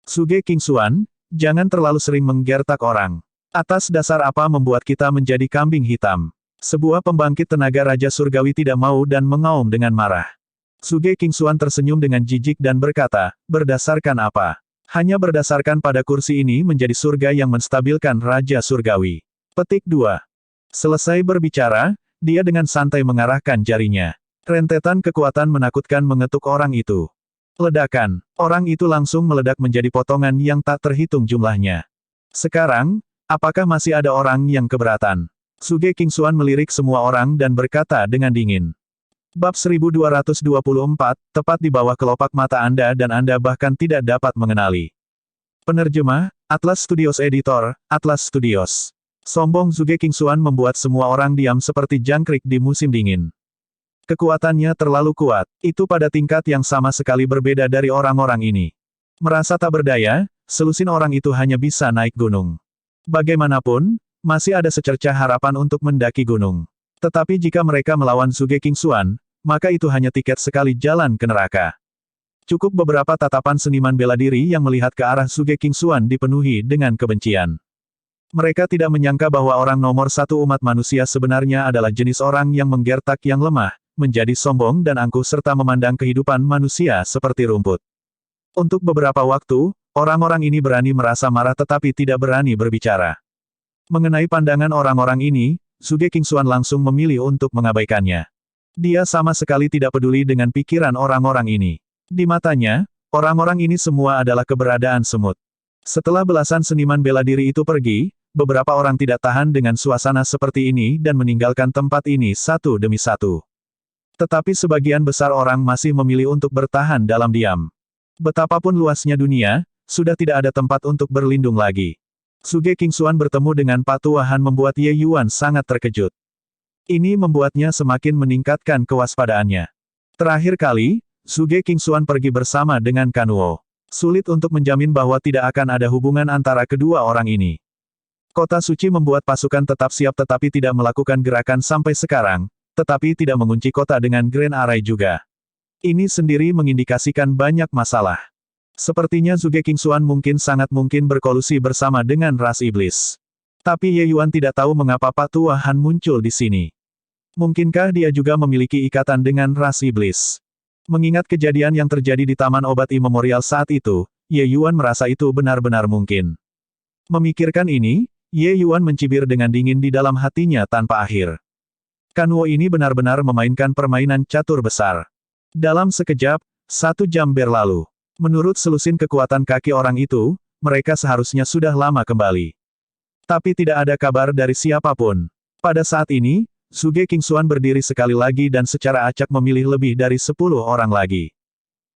Zhuge Qingxuan, jangan terlalu sering menggertak orang. Atas dasar apa membuat kita menjadi kambing hitam? Sebuah pembangkit tenaga Raja Surgawi tidak mau dan mengaum dengan marah. Zhuge Qingxuan tersenyum dengan jijik dan berkata, berdasarkan apa? Hanya berdasarkan pada kursi ini menjadi surga yang menstabilkan Raja Surgawi. Petik 2. Selesai berbicara, dia dengan santai mengarahkan jarinya. Rentetan kekuatan menakutkan mengetuk orang itu. Ledakan, orang itu langsung meledak menjadi potongan yang tak terhitung jumlahnya. Sekarang, apakah masih ada orang yang keberatan? Zhuge Qingxuan melirik semua orang dan berkata dengan dingin. Bab 1224, tepat di bawah kelopak mata Anda dan Anda bahkan tidak dapat mengenali. Penerjemah, Atlas Studios Editor, Atlas Studios. Sombong Zhuge Qingxuan membuat semua orang diam seperti jangkrik di musim dingin. Kekuatannya terlalu kuat, itu pada tingkat yang sama sekali berbeda dari orang-orang ini. Merasa tak berdaya, selusin orang itu hanya bisa naik gunung. Bagaimanapun, masih ada secercah harapan untuk mendaki gunung. Tetapi jika mereka melawan Zhuge Qingxuan, maka itu hanya tiket sekali jalan ke neraka. Cukup beberapa tatapan seniman bela diri yang melihat ke arah Zhuge Qingxuan dipenuhi dengan kebencian. Mereka tidak menyangka bahwa orang nomor satu umat manusia sebenarnya adalah jenis orang yang menggertak yang lemah, menjadi sombong dan angkuh serta memandang kehidupan manusia seperti rumput. Untuk beberapa waktu, orang-orang ini berani merasa marah tetapi tidak berani berbicara. Mengenai pandangan orang-orang ini, Zhuge Qingxuan langsung memilih untuk mengabaikannya. Dia sama sekali tidak peduli dengan pikiran orang-orang ini. Di matanya, orang-orang ini semua adalah keberadaan semut. Setelah belasan seniman bela diri itu pergi, beberapa orang tidak tahan dengan suasana seperti ini dan meninggalkan tempat ini satu demi satu. Tetapi sebagian besar orang masih memilih untuk bertahan dalam diam. Betapapun luasnya dunia, sudah tidak ada tempat untuk berlindung lagi. Suge Kingxuan bertemu dengan Pak Tuahan membuat Ye Yuan sangat terkejut. Ini membuatnya semakin meningkatkan kewaspadaannya. Terakhir kali, Suge Kingxuan pergi bersama dengan Kanuo. Sulit untuk menjamin bahwa tidak akan ada hubungan antara kedua orang ini. Kota suci membuat pasukan tetap siap tetapi tidak melakukan gerakan sampai sekarang, tetapi tidak mengunci kota dengan Grand Array juga. Ini sendiri mengindikasikan banyak masalah. Sepertinya Suge Kingxuan sangat mungkin berkolusi bersama dengan ras iblis. Tapi Ye Yuan tidak tahu mengapa Pak Tuahan muncul di sini. Mungkinkah dia juga memiliki ikatan dengan ras iblis? Mengingat kejadian yang terjadi di Taman Obat Immemorial saat itu, Ye Yuan merasa itu benar-benar mungkin. Memikirkan ini, Ye Yuan mencibir dengan dingin di dalam hatinya tanpa akhir. Kanuo ini benar-benar memainkan permainan catur besar. Dalam sekejap, 1 jam berlalu. Menurut selusin kekuatan kaki orang itu, mereka seharusnya sudah lama kembali. Tapi tidak ada kabar dari siapapun. Pada saat ini, Suge Kingxuan berdiri sekali lagi dan secara acak memilih lebih dari 10 orang lagi.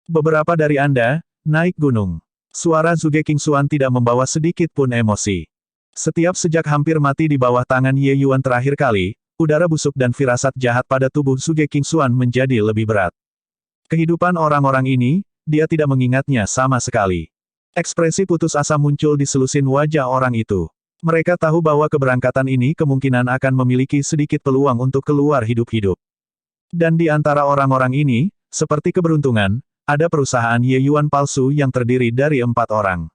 Beberapa dari Anda, naik gunung. Suara Suge Kingxuan tidak membawa sedikit pun emosi. Sejak hampir mati di bawah tangan Ye Yuan terakhir kali, udara busuk dan firasat jahat pada tubuh Suge Kingxuan menjadi lebih berat. Kehidupan orang-orang ini, dia tidak mengingatnya sama sekali. Ekspresi putus asa muncul di selusin wajah orang itu. Mereka tahu bahwa keberangkatan ini kemungkinan akan memiliki sedikit peluang untuk keluar hidup-hidup. Dan di antara orang-orang ini, seperti keberuntungan, ada perusahaan Ye Yuan palsu yang terdiri dari 4 orang.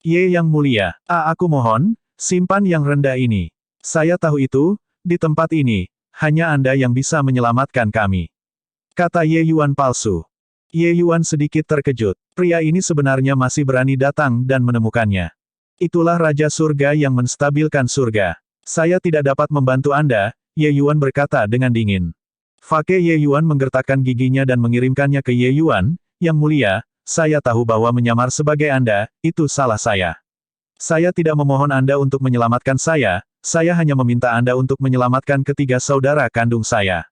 Ye Yang Mulia, aku mohon, simpan yang rendah ini. Saya tahu itu, di tempat ini, hanya Anda yang bisa menyelamatkan kami. Kata Ye Yuan palsu. Ye Yuan sedikit terkejut. Pria ini sebenarnya masih berani datang dan menemukannya. Itulah Raja Surga yang menstabilkan surga. Saya tidak dapat membantu Anda, Ye Yuan berkata dengan dingin. Fake Ye Yuan menggertakkan giginya dan mengirimkannya ke Ye Yuan, Yang Mulia, saya tahu bahwa menyamar sebagai Anda, itu salah saya. Saya tidak memohon Anda untuk menyelamatkan saya hanya meminta Anda untuk menyelamatkan ketiga saudara kandung saya.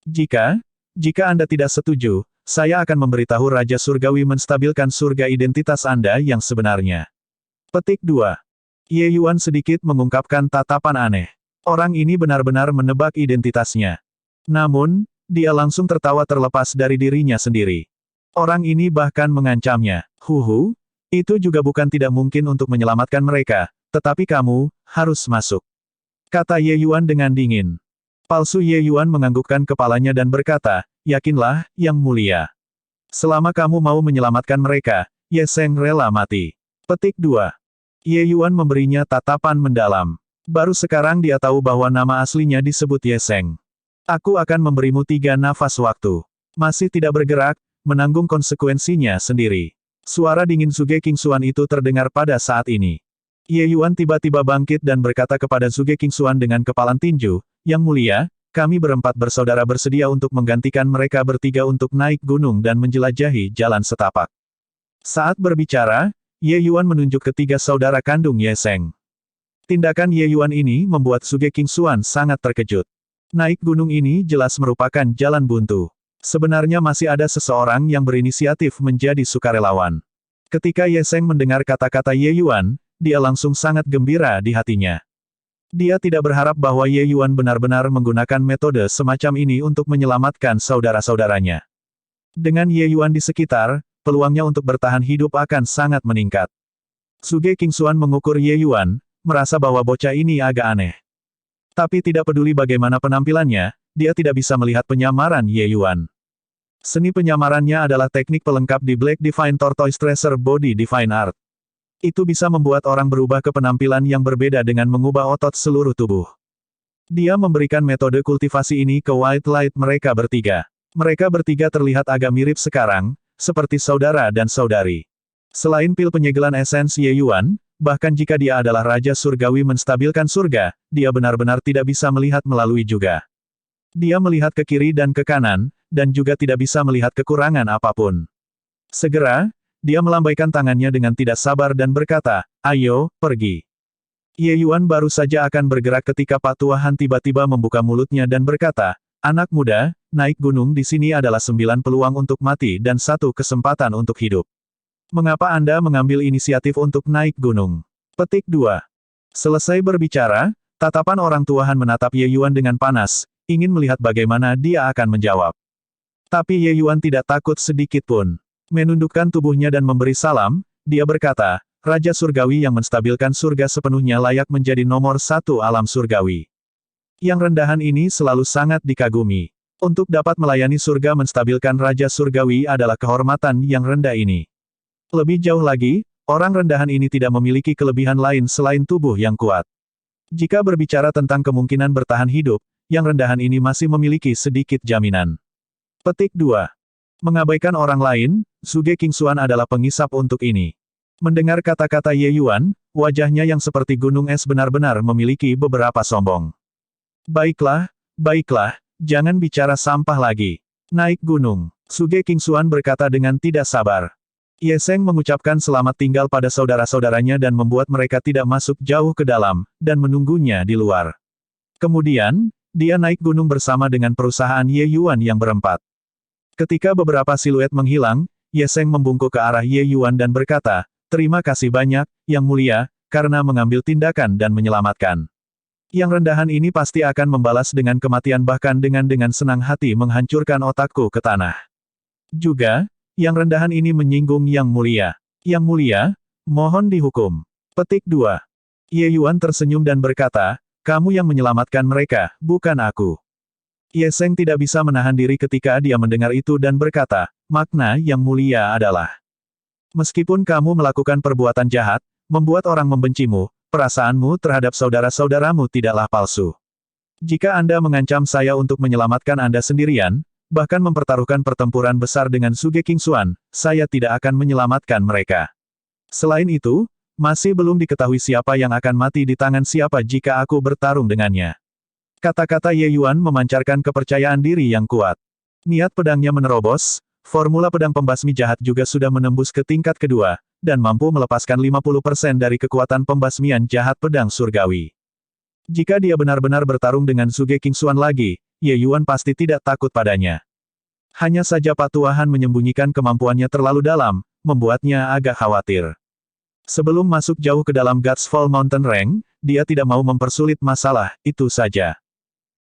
Jika Anda tidak setuju, saya akan memberitahu Raja Surgawi menstabilkan surga identitas Anda yang sebenarnya. Petik 2. Ye Yuan sedikit mengungkapkan tatapan aneh. Orang ini benar-benar menebak identitasnya. Namun, dia langsung tertawa terlepas dari dirinya sendiri. Orang ini bahkan mengancamnya. Itu juga bukan tidak mungkin untuk menyelamatkan mereka, tetapi kamu harus masuk. Kata Ye Yuan dengan dingin. Palsu Ye Yuan menganggukkan kepalanya dan berkata, yakinlah, Yang Mulia. Selama kamu mau menyelamatkan mereka, Ye Seng rela mati. Petik 2. Ye Yuan memberinya tatapan mendalam. Baru sekarang dia tahu bahwa nama aslinya disebut Ye Seng. Aku akan memberimu 3 nafas waktu. Masih tidak bergerak, menanggung konsekuensinya sendiri. Suara dingin Suge Kingxuan itu terdengar pada saat ini. Ye Yuan tiba-tiba bangkit dan berkata kepada Suge Kingxuan dengan kepalan tinju, Yang Mulia, kami berempat bersaudara bersedia untuk menggantikan mereka bertiga untuk naik gunung dan menjelajahi jalan setapak. Saat berbicara, Ye Yuan menunjuk ketiga saudara kandung Ye Seng. Tindakan Ye Yuan ini membuat Suge Kingxuan sangat terkejut. Naik gunung ini jelas merupakan jalan buntu. Sebenarnya masih ada seseorang yang berinisiatif menjadi sukarelawan. Ketika Ye Seng mendengar kata-kata Ye Yuan, dia langsung sangat gembira di hatinya. Dia tidak berharap bahwa Ye Yuan benar-benar menggunakan metode semacam ini untuk menyelamatkan saudara-saudaranya. Dengan Ye Yuan di sekitar, peluangnya untuk bertahan hidup akan sangat meningkat. Suge Kingxuan mengukur Ye Yuan, merasa bahwa bocah ini agak aneh. Tapi tidak peduli bagaimana penampilannya, dia tidak bisa melihat penyamaran Ye Yuan. Seni penyamarannya adalah teknik pelengkap di Black Divine Tortoise Tracer Body Divine Art. Itu bisa membuat orang berubah ke penampilan yang berbeda dengan mengubah otot seluruh tubuh. Dia memberikan metode kultivasi ini ke White Light mereka bertiga. Mereka bertiga terlihat agak mirip sekarang, seperti saudara dan saudari. Selain pil penyegelan esensi Ye Yuan, bahkan jika dia adalah Raja Surgawi menstabilkan surga, dia benar-benar tidak bisa melihat melalui juga. Dia melihat ke kiri dan ke kanan, dan juga tidak bisa melihat kekurangan apapun. Segera, dia melambaikan tangannya dengan tidak sabar dan berkata, ayo, pergi. Ye Yuan baru saja akan bergerak ketika Pak Tuahan tiba-tiba membuka mulutnya dan berkata, "Anak muda, naik gunung di sini adalah 9 peluang untuk mati dan 1 kesempatan untuk hidup. Mengapa Anda mengambil inisiatif untuk naik gunung?" Petik 2. Selesai berbicara, tatapan orang tuahan menatap Ye Yuan dengan panas, ingin melihat bagaimana dia akan menjawab. Tapi Ye Yuan tidak takut sedikit pun. Menundukkan tubuhnya dan memberi salam, dia berkata, "Raja Surgawi yang menstabilkan surga sepenuhnya layak menjadi nomor 1 alam surgawi. Yang rendahan ini selalu sangat dikagumi. Untuk dapat melayani surga menstabilkan Raja Surgawi adalah kehormatan yang rendah ini. Lebih jauh lagi, orang rendahan ini tidak memiliki kelebihan lain selain tubuh yang kuat. Jika berbicara tentang kemungkinan bertahan hidup, yang rendahan ini masih memiliki sedikit jaminan." Petik 2. Mengabaikan orang lain, Zhuge Qingxuan adalah pengisap untuk ini. Mendengar kata-kata Ye Yuan, wajahnya yang seperti gunung es benar-benar memiliki beberapa sombong. Baiklah, jangan bicara sampah lagi. Naik gunung. Zhuge Qingxuan berkata dengan tidak sabar. Ye Seng mengucapkan selamat tinggal pada saudara-saudaranya dan membuat mereka tidak masuk jauh ke dalam, dan menunggunya di luar. Kemudian, dia naik gunung bersama dengan perusahaan Ye Yuan yang berempat. Ketika beberapa siluet menghilang, Ye Seng membungkuk ke arah Ye Yuan dan berkata, "Terima kasih banyak, Yang Mulia, karena mengambil tindakan dan menyelamatkan. Yang rendahan ini pasti akan membalas dengan kematian bahkan dengan senang hati menghancurkan otakku ke tanah. Juga, yang rendahan ini menyinggung Yang Mulia. Yang Mulia, mohon dihukum." Petik 2. Ye Yuan tersenyum dan berkata, "Kamu yang menyelamatkan mereka, bukan aku." Ye Seng tidak bisa menahan diri ketika dia mendengar itu dan berkata, "Makna Yang Mulia adalah, meskipun kamu melakukan perbuatan jahat, membuat orang membencimu, perasaanmu terhadap saudara-saudaramu tidaklah palsu. Jika Anda mengancam saya untuk menyelamatkan Anda sendirian, bahkan mempertaruhkan pertempuran besar dengan Zhuge Qingxuan, saya tidak akan menyelamatkan mereka. Selain itu, masih belum diketahui siapa yang akan mati di tangan siapa jika aku bertarung dengannya." Kata-kata Ye Yuan memancarkan kepercayaan diri yang kuat. Niat pedangnya menerobos, formula pedang pembasmi jahat juga sudah menembus ke tingkat kedua, dan mampu melepaskan 50% dari kekuatan pembasmian jahat pedang surgawi. Jika dia benar-benar bertarung dengan Zhuge Qingxuan lagi, Ye Yuan pasti tidak takut padanya. Hanya saja Pak Tuahan menyembunyikan kemampuannya terlalu dalam, membuatnya agak khawatir. Sebelum masuk jauh ke dalam God's Fall Mountain Range, dia tidak mau mempersulit masalah, itu saja.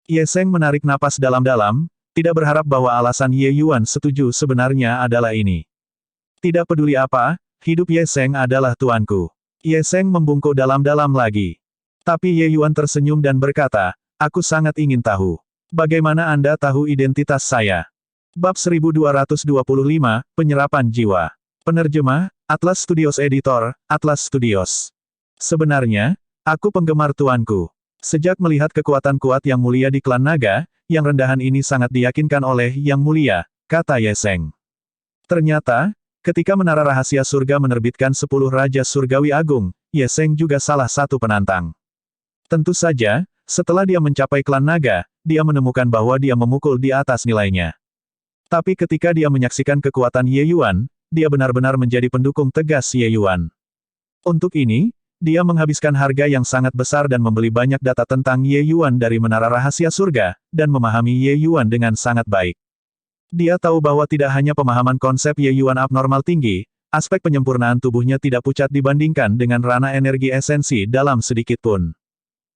Ye Seng menarik napas dalam-dalam, tidak berharap bahwa alasan Ye Yuan setuju sebenarnya adalah ini. Tidak peduli apa, hidup Ye Seng adalah tuanku. Ye Seng membungkuk dalam-dalam lagi. Tapi Ye Yuan tersenyum dan berkata, "Aku sangat ingin tahu. Bagaimana Anda tahu identitas saya?" Bab 1225, Penyerapan Jiwa. Penerjemah, Atlas Studios Editor, Atlas Studios. Sebenarnya, aku penggemar tuanku. Sejak melihat kekuatan kuat Yang Mulia di klan naga, yang rendahan ini sangat diyakinkan oleh Yang Mulia, kata Ye Seng. Ternyata, ketika Menara Rahasia Surga menerbitkan 10 Raja Surgawi Agung, Ye Seng juga salah satu penantang. Tentu saja, setelah dia mencapai klan naga, dia menemukan bahwa dia memukul di atas nilainya. Tapi ketika dia menyaksikan kekuatan Ye Yuan, dia benar-benar menjadi pendukung tegas Ye Yuan. Untuk ini, dia menghabiskan harga yang sangat besar dan membeli banyak data tentang Ye Yuan dari Menara Rahasia Surga, dan memahami Ye Yuan dengan sangat baik. Dia tahu bahwa tidak hanya pemahaman konsep Ye Yuan abnormal tinggi, aspek penyempurnaan tubuhnya tidak pucat dibandingkan dengan ranah energi esensi dalam sedikit pun.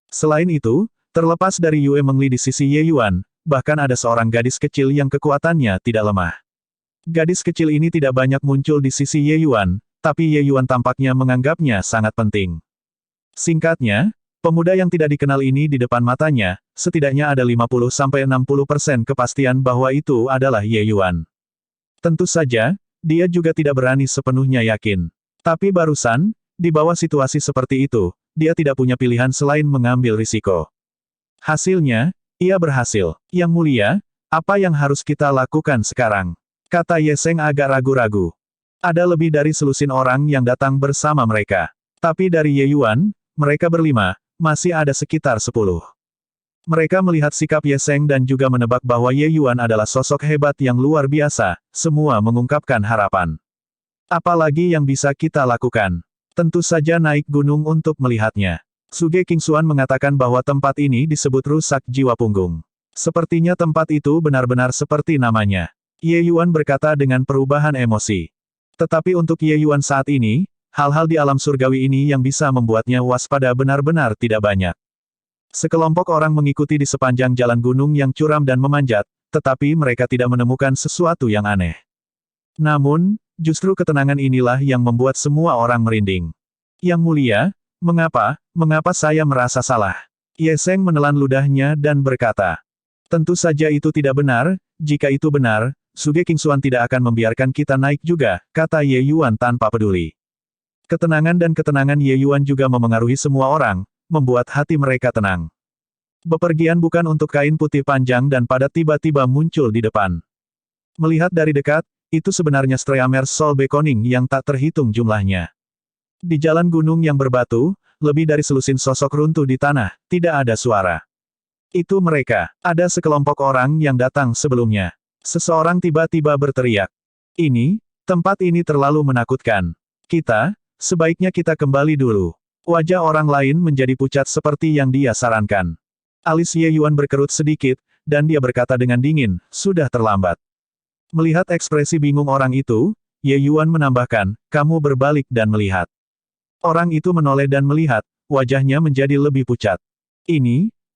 Selain itu, terlepas dari Yue Mengli di sisi Ye Yuan, bahkan ada seorang gadis kecil yang kekuatannya tidak lemah. Gadis kecil ini tidak banyak muncul di sisi Ye Yuan, tapi Ye Yuan tampaknya menganggapnya sangat penting. Singkatnya, pemuda yang tidak dikenal ini di depan matanya, setidaknya ada 50-60% kepastian bahwa itu adalah Ye Yuan. Tentu saja, dia juga tidak berani sepenuhnya yakin. Tapi barusan, di bawah situasi seperti itu, dia tidak punya pilihan selain mengambil risiko. Hasilnya, ia berhasil. Yang Mulia, apa yang harus kita lakukan sekarang? Kata Ye Seng agak ragu-ragu. Ada lebih dari selusin orang yang datang bersama mereka. Tapi dari Ye Yuan, mereka berlima, masih ada sekitar 10. Mereka melihat sikap Ye Seng dan juga menebak bahwa Ye Yuan adalah sosok hebat yang luar biasa, semua mengungkapkan harapan. Apalagi yang bisa kita lakukan? Tentu saja naik gunung untuk melihatnya. Suge Kingxuan mengatakan bahwa tempat ini disebut rusak jiwa punggung. Sepertinya tempat itu benar-benar seperti namanya. Ye Yuan berkata dengan perubahan emosi. Tetapi untuk Ye Yuan saat ini, hal-hal di alam surgawi ini yang bisa membuatnya waspada benar-benar tidak banyak. Sekelompok orang mengikuti di sepanjang jalan gunung yang curam dan memanjat, tetapi mereka tidak menemukan sesuatu yang aneh. Namun, justru ketenangan inilah yang membuat semua orang merinding. Yang mulia, mengapa saya merasa salah? Ye Seng menelan ludahnya dan berkata, tentu saja itu tidak benar, jika itu benar, Suge Kingxuan tidak akan membiarkan kita naik juga, kata Ye Yuan tanpa peduli. Ketenangan dan ketenangan Ye Yuan juga memengaruhi semua orang, membuat hati mereka tenang. Bepergian bukan untuk kain putih panjang dan padat tiba-tiba muncul di depan. Melihat dari dekat, itu sebenarnya Streamer Soul Beckoning yang tak terhitung jumlahnya. Di jalan gunung yang berbatu, lebih dari selusin sosok runtuh di tanah, tidak ada suara. Itu mereka. Ada sekelompok orang yang datang sebelumnya. Seseorang tiba-tiba berteriak. Tempat ini terlalu menakutkan. Sebaiknya kita kembali dulu. Wajah orang lain menjadi pucat seperti yang dia sarankan. Alis Ye Yuan berkerut sedikit, dan dia berkata dengan dingin, sudah terlambat. Melihat ekspresi bingung orang itu, Ye Yuan menambahkan, kamu berbalik dan melihat. Orang itu menoleh dan melihat, wajahnya menjadi lebih pucat.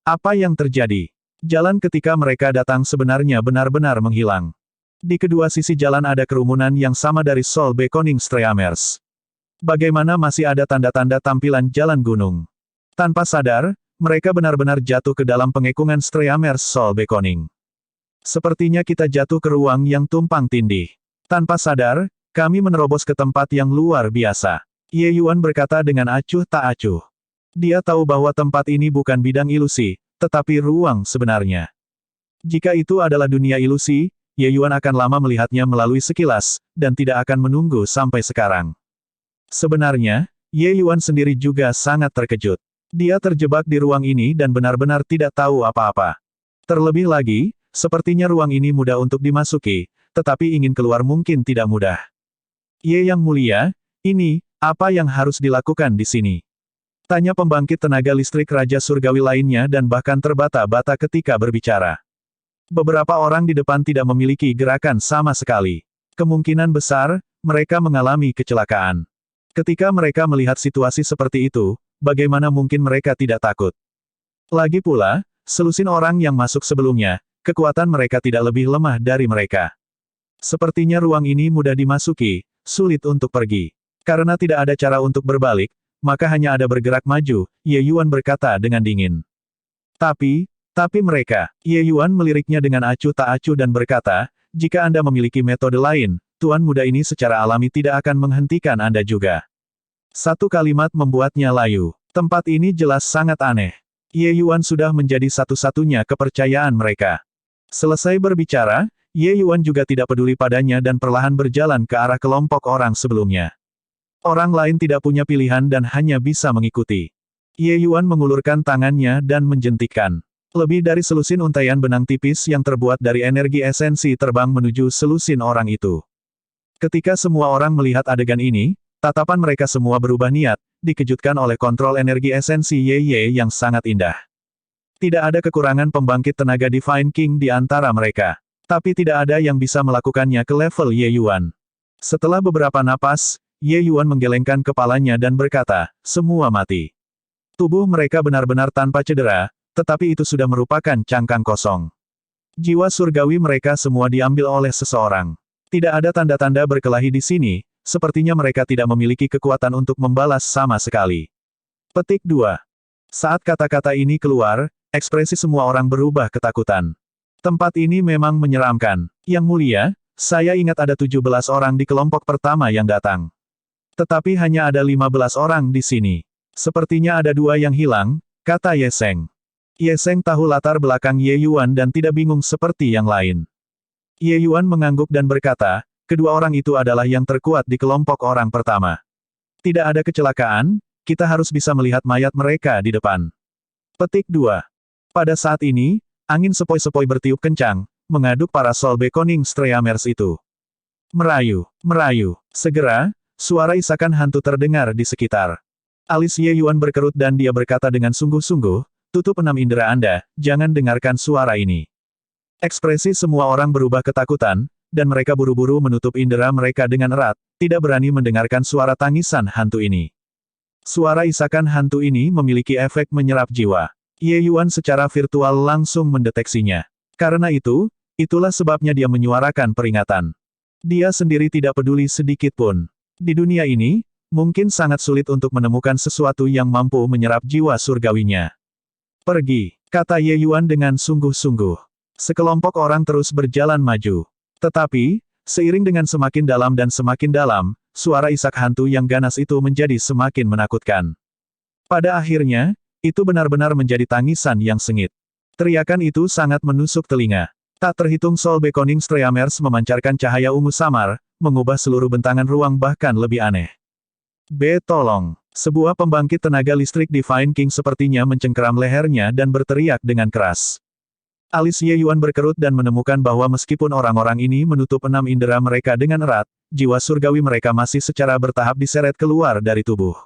Apa yang terjadi? Jalan ketika mereka datang sebenarnya benar-benar menghilang. Di kedua sisi jalan ada kerumunan yang sama dari Soul Beckoning Streamers. Bagaimana masih ada tanda-tanda tampilan jalan gunung? Tanpa sadar, mereka benar-benar jatuh ke dalam pengekungan Streamers Soul Beckoning. Sepertinya kita jatuh ke ruang yang tumpang tindih. Tanpa sadar, kami menerobos ke tempat yang luar biasa. Ye Yuan berkata dengan acuh tak acuh. Dia tahu bahwa tempat ini bukan bidang ilusi, tetapi ruang sebenarnya. Jika itu adalah dunia ilusi, Ye Yuan akan lama melihatnya melalui sekilas, dan tidak akan menunggu sampai sekarang. Sebenarnya, Ye Yuan sendiri juga sangat terkejut. Dia terjebak di ruang ini dan benar-benar tidak tahu apa-apa. Terlebih lagi, sepertinya ruang ini mudah untuk dimasuki, tetapi ingin keluar mungkin tidak mudah. Ye Yang Mulia, apa yang harus dilakukan di sini? Tanya pembangkit tenaga listrik Raja Surgawi lainnya dan bahkan terbata-bata ketika berbicara. Beberapa orang di depan tidak memiliki gerakan sama sekali. Kemungkinan besar, mereka mengalami kecelakaan. Ketika mereka melihat situasi seperti itu, bagaimana mungkin mereka tidak takut? Lagi pula, selusin orang yang masuk sebelumnya, kekuatan mereka tidak lebih lemah dari mereka. Sepertinya ruang ini mudah dimasuki, sulit untuk pergi. Karena tidak ada cara untuk berbalik, maka hanya ada bergerak maju, Ye Yuan berkata dengan dingin. Tapi mereka, Ye Yuan meliriknya dengan acuh tak acuh dan berkata, jika Anda memiliki metode lain, Tuan muda ini secara alami tidak akan menghentikan Anda juga. Satu kalimat membuatnya layu. Tempat ini jelas sangat aneh. Ye Yuan sudah menjadi satu-satunya kepercayaan mereka. Selesai berbicara, Ye Yuan juga tidak peduli padanya dan perlahan berjalan ke arah kelompok orang sebelumnya. Orang lain tidak punya pilihan dan hanya bisa mengikuti. Ye Yuan mengulurkan tangannya dan menjentikkan. Lebih dari selusin untaian benang tipis yang terbuat dari energi esensi terbang menuju selusin orang itu. Ketika semua orang melihat adegan ini, tatapan mereka semua berubah niat, dikejutkan oleh kontrol energi esensi Ye yang sangat indah. Tidak ada kekurangan pembangkit tenaga Divine King di antara mereka. Tapi tidak ada yang bisa melakukannya ke level Ye Yuan. Setelah beberapa napas, Ye Yuan menggelengkan kepalanya dan berkata, semua mati. Tubuh mereka benar-benar tanpa cedera, tetapi itu sudah merupakan cangkang kosong. Jiwa surgawi mereka semua diambil oleh seseorang. Tidak ada tanda-tanda berkelahi di sini, sepertinya mereka tidak memiliki kekuatan untuk membalas sama sekali. Petik 2. Saat kata-kata ini keluar, ekspresi semua orang berubah ketakutan. Tempat ini memang menyeramkan. Yang Mulia, saya ingat ada 17 orang di kelompok pertama yang datang. Tetapi hanya ada 15 orang di sini. Sepertinya ada 2 yang hilang, kata Ye Seng. Ye Seng tahu latar belakang Ye Yuan dan tidak bingung seperti yang lain. Ye Yuan mengangguk dan berkata, kedua orang itu adalah yang terkuat di kelompok orang pertama. Tidak ada kecelakaan, kita harus bisa melihat mayat mereka di depan. Petik 2. Pada saat ini, angin sepoi-sepoi bertiup kencang, mengaduk para Soul Beckoning Streamers itu. Merayu. Segera, suara isakan hantu terdengar di sekitar. Alis Ye Yuan berkerut dan dia berkata dengan sungguh-sungguh, tutup 6 indera Anda, jangan dengarkan suara ini. Ekspresi semua orang berubah ketakutan, dan mereka buru-buru menutup indera mereka dengan erat, tidak berani mendengarkan suara tangisan hantu ini. Suara isakan hantu ini memiliki efek menyerap jiwa. Ye Yuan secara virtual langsung mendeteksinya. Karena itu, itulah sebabnya dia menyuarakan peringatan. Dia sendiri tidak peduli sedikit pun. Di dunia ini, mungkin sangat sulit untuk menemukan sesuatu yang mampu menyerap jiwa surgawinya. Pergi, kata Ye Yuan dengan sungguh-sungguh. Sekelompok orang terus berjalan maju. Tetapi, seiring dengan semakin dalam, suara isak hantu yang ganas itu menjadi semakin menakutkan. Pada akhirnya, itu benar-benar menjadi tangisan yang sengit. Teriakan itu sangat menusuk telinga. Tak terhitung Soul Beckoning Streamers memancarkan cahaya ungu samar, mengubah seluruh bentangan ruang bahkan lebih aneh. Tolong. Sebuah pembangkit tenaga listrik Divine King sepertinya mencengkeram lehernya dan berteriak dengan keras. Alis Ye Yuan berkerut dan menemukan bahwa meskipun orang-orang ini menutup 6 indera mereka dengan erat, jiwa surgawi mereka masih secara bertahap diseret keluar dari tubuh.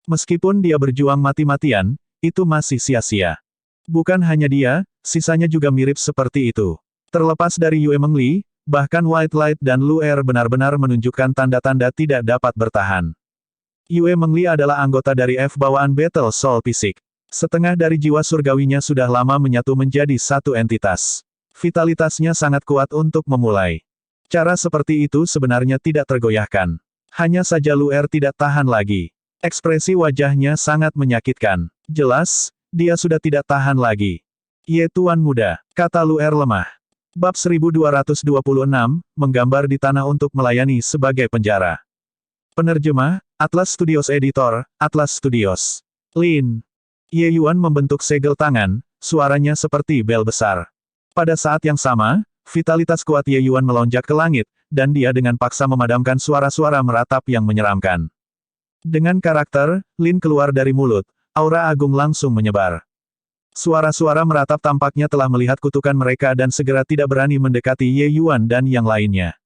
Meskipun dia berjuang mati-matian, itu masih sia-sia. Bukan hanya dia, sisanya juga mirip seperti itu. Terlepas dari Yue Mengli, bahkan White Light dan Lu Er benar-benar menunjukkan tanda-tanda tidak dapat bertahan. Yue Mengli adalah anggota dari F bawaan Battle Soul Fisik. Setengah dari jiwa surgawinya sudah lama menyatu menjadi satu entitas. Vitalitasnya sangat kuat untuk memulai. Cara seperti itu sebenarnya tidak tergoyahkan. Hanya saja Lu Er tidak tahan lagi. Ekspresi wajahnya sangat menyakitkan. Jelas, dia sudah tidak tahan lagi. Ye Tuan Muda, kata Lu Er lemah. Bab 1226, menggambar di tanah untuk melayani sebagai penjara. Penerjemah, Atlas Studios Editor, Atlas Studios. Lin. Ye Yuan membentuk segel tangan, suaranya seperti bel besar. Pada saat yang sama, vitalitas kuat Ye Yuan melonjak ke langit, dan dia dengan paksa memadamkan suara-suara meratap yang menyeramkan. Dengan karakter, Lin keluar dari mulut, aura agung langsung menyebar. Suara-suara meratap tampaknya telah melihat kutukan mereka dan segera tidak berani mendekati Ye Yuan dan yang lainnya.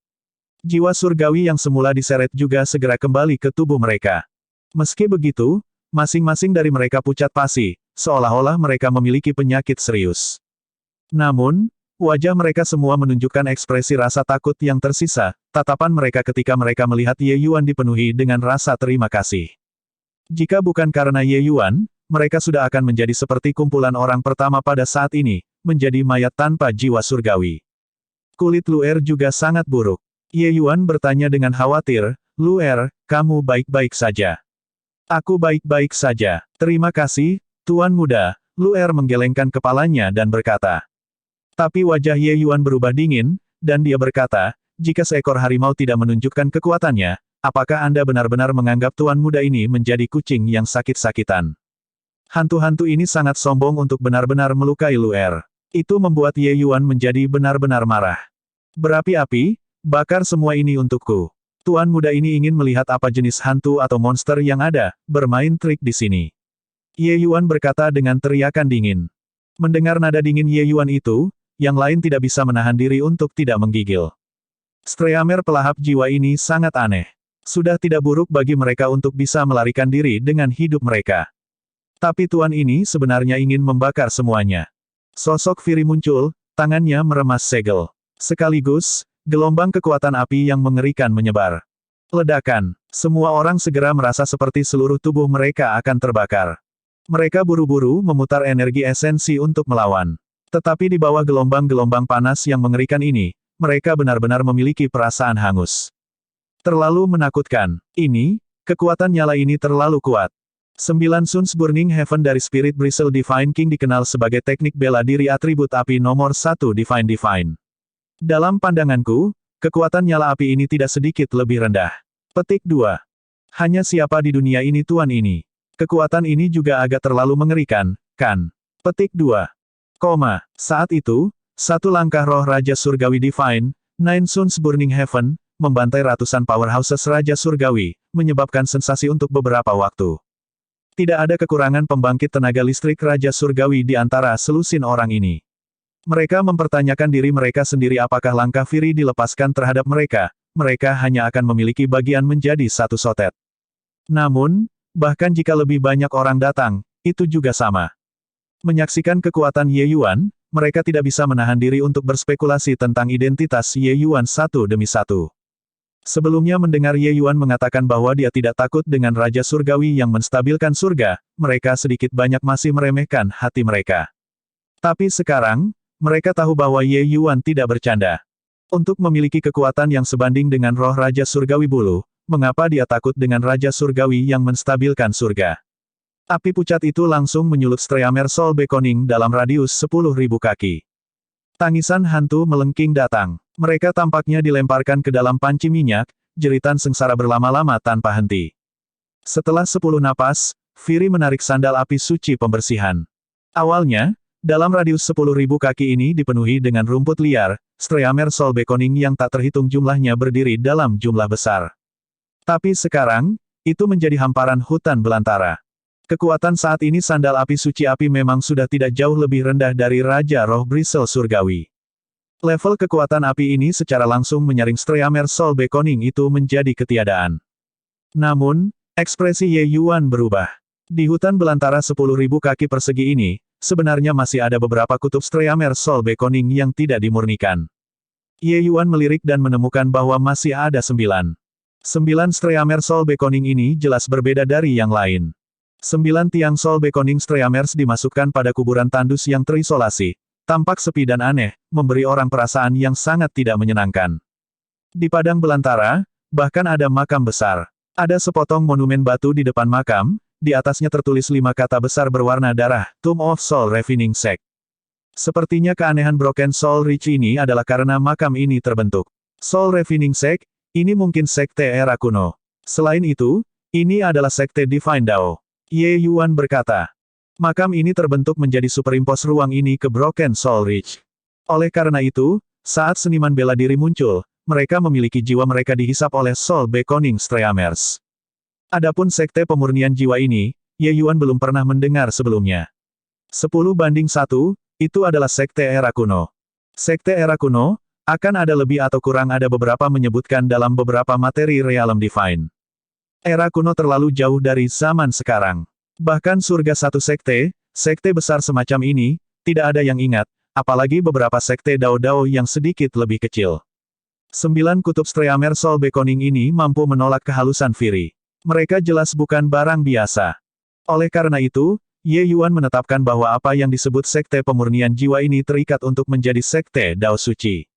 Jiwa surgawi yang semula diseret juga segera kembali ke tubuh mereka. Meski begitu, masing-masing dari mereka pucat pasi, seolah-olah mereka memiliki penyakit serius. Namun, wajah mereka semua menunjukkan ekspresi rasa takut yang tersisa, tatapan mereka ketika mereka melihat Ye Yuan dipenuhi dengan rasa terima kasih. Jika bukan karena Ye Yuan, mereka sudah akan menjadi seperti kumpulan orang pertama pada saat ini, menjadi mayat tanpa jiwa surgawi. Kulit Lu Er juga sangat buruk. Ye Yuan bertanya dengan khawatir, Lu Er, kamu baik-baik saja? Aku baik-baik saja. Terima kasih, Tuan Muda. Lu Er menggelengkan kepalanya dan berkata. Tapi wajah Ye Yuan berubah dingin, dan dia berkata, jika seekor harimau tidak menunjukkan kekuatannya, apakah Anda benar-benar menganggap Tuan Muda ini menjadi kucing yang sakit-sakitan? Hantu-hantu ini sangat sombong untuk benar-benar melukai Lu Er. Itu membuat Ye Yuan menjadi benar-benar marah. Berapi-api, bakar semua ini untukku. Tuan Muda ini ingin melihat apa jenis hantu atau monster yang ada, bermain trik di sini. Ye Yuan berkata dengan teriakan dingin. Mendengar nada dingin Ye Yuan itu, yang lain tidak bisa menahan diri untuk tidak menggigil. Streamer pelahap jiwa ini sangat aneh. Sudah tidak buruk bagi mereka untuk bisa melarikan diri dengan hidup mereka. Tapi tuan ini sebenarnya ingin membakar semuanya. Sosok Fury muncul, tangannya meremas segel. Sekaligus, gelombang kekuatan api yang mengerikan menyebar. Ledakan. Semua orang segera merasa seperti seluruh tubuh mereka akan terbakar. Mereka buru-buru memutar energi esensi untuk melawan. Tetapi di bawah gelombang-gelombang panas yang mengerikan ini, mereka benar-benar memiliki perasaan hangus. Terlalu menakutkan. Kekuatan nyala ini terlalu kuat. 9 Suns Burning Heaven dari Spirit Bristle Divine King dikenal sebagai teknik bela diri atribut api nomor 1 Divine. Dalam pandanganku, kekuatan nyala api ini tidak sedikit lebih rendah. Petik 2. Hanya siapa di dunia ini tuan ini? Kekuatan ini juga agak terlalu mengerikan, kan? Petik 2. Saat itu, satu langkah roh Raja Surgawi Divine, Nine Suns Burning Heaven, membantai ratusan powerhouses Raja Surgawi, menyebabkan sensasi untuk beberapa waktu. Tidak ada kekurangan pembangkit tenaga listrik Raja Surgawi di antara selusin orang ini. Mereka mempertanyakan diri mereka sendiri apakah langkah Fury dilepaskan terhadap mereka hanya akan memiliki bagian menjadi satu sotet. Namun, Bahkan jika lebih banyak orang datang, itu juga sama. Menyaksikan kekuatan Ye Yuan, mereka tidak bisa menahan diri untuk berspekulasi tentang identitas Ye Yuan satu demi satu. Sebelumnya mendengar Ye Yuan mengatakan bahwa dia tidak takut dengan Raja Surgawi yang menstabilkan surga, mereka sedikit banyak masih meremehkan hati mereka. Tapi sekarang, mereka tahu bahwa Ye Yuan tidak bercanda. Untuk memiliki kekuatan yang sebanding dengan roh Raja Surgawi Bulu, mengapa dia takut dengan Raja Surgawi yang menstabilkan surga? Api pucat itu langsung menyulut Streamer Soul Beckoning dalam radius 10.000 kaki. Tangisan hantu melengking datang. Mereka tampaknya dilemparkan ke dalam panci minyak, jeritan sengsara berlama-lama tanpa henti. Setelah 10 napas, Fury menarik sandal api suci pembersihan. Awalnya, dalam radius 10.000 kaki ini dipenuhi dengan rumput liar, Streamer Soul Beckoning yang tak terhitung jumlahnya berdiri dalam jumlah besar. Tapi sekarang, itu menjadi hamparan hutan belantara. Kekuatan saat ini sandal api suci api memang sudah tidak jauh lebih rendah dari Raja Roh Brisel Surgawi. Level kekuatan api ini secara langsung menyaring Streamer Soul Beckoning itu menjadi ketiadaan. Namun, ekspresi Ye Yuan berubah. Di hutan belantara 10.000 kaki persegi ini, sebenarnya masih ada beberapa kutub Streamer Soul Beckoning yang tidak dimurnikan. Ye Yuan melirik dan menemukan bahwa masih ada 9. 9 Streamer Soul Beckoning ini jelas berbeda dari yang lain. 9 tiang Soul Beckoning Streamers dimasukkan pada kuburan tandus yang terisolasi, tampak sepi dan aneh, memberi orang perasaan yang sangat tidak menyenangkan. Di padang belantara, bahkan ada makam besar. Ada sepotong monumen batu di depan makam, di atasnya tertulis 5 kata besar berwarna darah, Tomb of Soul Refining Sect. Sepertinya keanehan Broken Soul Reach ini adalah karena makam ini terbentuk. Soul Refining Sect, ini mungkin sekte era kuno. Selain itu, ini adalah sekte Divine Dao. Ye Yuan berkata. Makam ini terbentuk menjadi superimpos ruang ini ke Broken Soul Reach. Oleh karena itu, saat seniman bela diri muncul, mereka memiliki jiwa mereka dihisap oleh Soul Beckoning Streamers. Adapun sekte pemurnian jiwa ini, Ye Yuan belum pernah mendengar sebelumnya. 10-1, itu adalah sekte era kuno. Sekte era kuno, akan ada lebih atau kurang ada beberapa menyebutkan dalam beberapa materi Realm Divine. Era kuno terlalu jauh dari zaman sekarang. Bahkan surga satu sekte, sekte besar semacam ini, tidak ada yang ingat, apalagi beberapa sekte Dao-Dao yang sedikit lebih kecil. 9 kutub Streamer Soul Beckoning ini mampu menolak kehalusan Fury. Mereka jelas bukan barang biasa. Oleh karena itu, Ye Yuan menetapkan bahwa apa yang disebut sekte pemurnian jiwa ini terikat untuk menjadi sekte Dao Suci.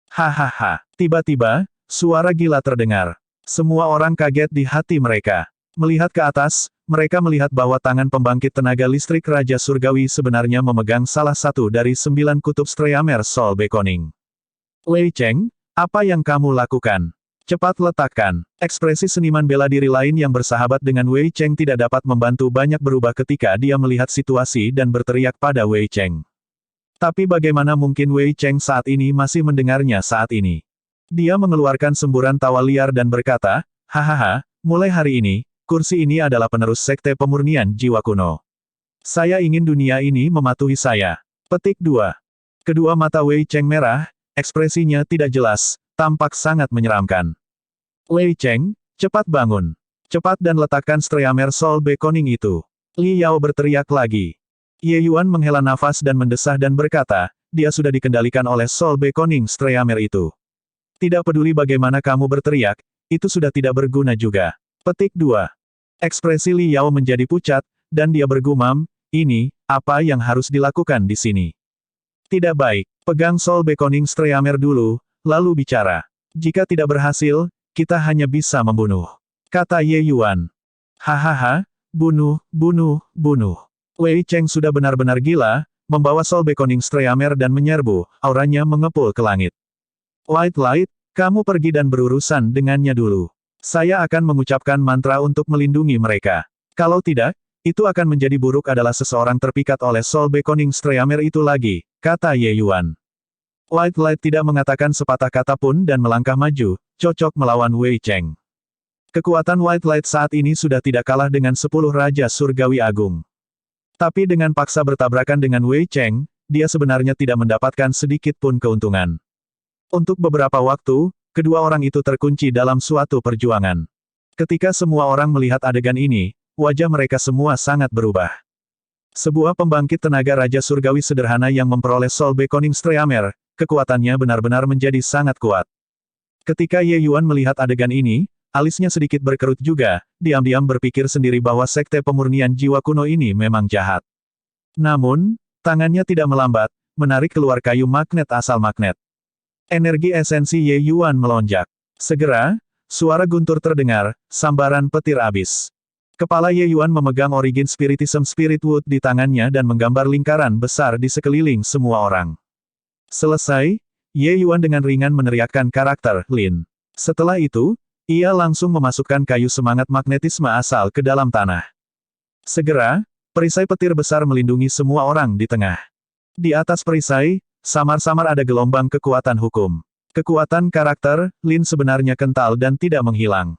Hahaha. Tiba-tiba, suara gila terdengar. Semua orang kaget di hati mereka. Melihat ke atas, mereka melihat bahwa tangan pembangkit tenaga listrik Raja Surgawi sebenarnya memegang salah satu dari 9 kutub Streamer Soul Beckoning. Wei Cheng, apa yang kamu lakukan? Cepat letakkan. Ekspresi seniman bela diri lain yang bersahabat dengan Wei Cheng tidak dapat membantu banyak berubah ketika dia melihat situasi dan berteriak pada Wei Cheng. Tapi bagaimana mungkin Wei Cheng saat ini masih mendengarnya saat ini? Dia mengeluarkan semburan tawa liar dan berkata, hahaha, mulai hari ini, kursi ini adalah penerus sekte pemurnian jiwa kuno. Saya ingin dunia ini mematuhi saya. Petik 2. Kedua mata Wei Cheng merah, ekspresinya tidak jelas, tampak sangat menyeramkan. Wei Cheng, cepat bangun. Cepat dan letakkan Streamer Soul Beckoning itu. Li Yao berteriak lagi. Ye Yuan menghela nafas dan mendesah dan berkata, dia sudah dikendalikan oleh Soul Beckoning Streamer itu. Tidak peduli bagaimana kamu berteriak, itu sudah tidak berguna juga. Petik 2. Ekspresi Li Yao menjadi pucat, dan dia bergumam, ini, apa yang harus dilakukan di sini? Tidak baik, pegang Soul Beckoning Streamer dulu, lalu bicara. Jika tidak berhasil, kita hanya bisa membunuh. Kata Ye Yuan. Hahaha, bunuh, bunuh, bunuh. Wei Cheng sudah benar-benar gila, membawa Soul Beckoning Streamer dan menyerbu, auranya mengepul ke langit. White Light, kamu pergi dan berurusan dengannya dulu. Saya akan mengucapkan mantra untuk melindungi mereka. Kalau tidak, itu akan menjadi buruk adalah seseorang terpikat oleh Soul Beckoning Streamer itu lagi, kata Ye Yuan. White Light tidak mengatakan sepatah kata pun dan melangkah maju, cocok melawan Wei Cheng. Kekuatan White Light saat ini sudah tidak kalah dengan 10 Raja Surgawi Agung. Tapi dengan paksa bertabrakan dengan Wei Cheng, dia sebenarnya tidak mendapatkan sedikit pun keuntungan. Untuk beberapa waktu, kedua orang itu terkunci dalam suatu perjuangan. Ketika semua orang melihat adegan ini, wajah mereka semua sangat berubah. Sebuah pembangkit tenaga Raja Surgawi sederhana yang memperoleh Soul Beckoning Streamer, kekuatannya benar-benar menjadi sangat kuat. Ketika Ye Yuan melihat adegan ini, alisnya sedikit berkerut juga, diam-diam berpikir sendiri bahwa sekte pemurnian jiwa kuno ini memang jahat. Namun, tangannya tidak melambat, menarik keluar kayu magnet asal magnet. Energi esensi Ye Yuan melonjak. Segera, suara guntur terdengar, sambaran petir abis. Kepala Ye Yuan memegang Origin Spiritism Spirit Wood di tangannya dan menggambar lingkaran besar di sekeliling semua orang. Selesai, Ye Yuan dengan ringan meneriakkan karakter Lin. Setelah itu, ia langsung memasukkan kayu semangat magnetisme asal ke dalam tanah. Segera, perisai petir besar melindungi semua orang di tengah. Di atas perisai, samar-samar ada gelombang kekuatan hukum. Kekuatan karakter Lin sebenarnya kental dan tidak menghilang.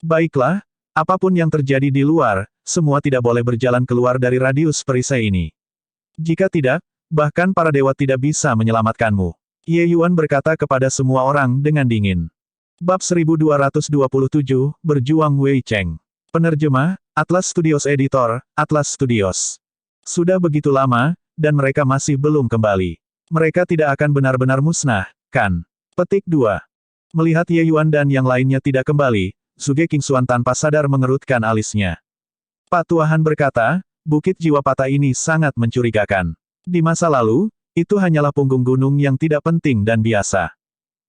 Baiklah, apapun yang terjadi di luar, semua tidak boleh berjalan keluar dari radius perisai ini. Jika tidak, bahkan para dewa tidak bisa menyelamatkanmu. Ye Yuan berkata kepada semua orang dengan dingin. Bab 1227, Berjuang Wei Cheng. Penerjemah, Atlas Studios Editor, Atlas Studios. Sudah begitu lama, dan mereka masih belum kembali. Mereka tidak akan benar-benar musnah, kan? Petik 2. Melihat Ye Yuan dan yang lainnya tidak kembali, Zhuge Qingxuan tanpa sadar mengerutkan alisnya. Pak Tuahan berkata, bukit jiwa patah ini sangat mencurigakan. Di masa lalu, itu hanyalah punggung gunung yang tidak penting dan biasa.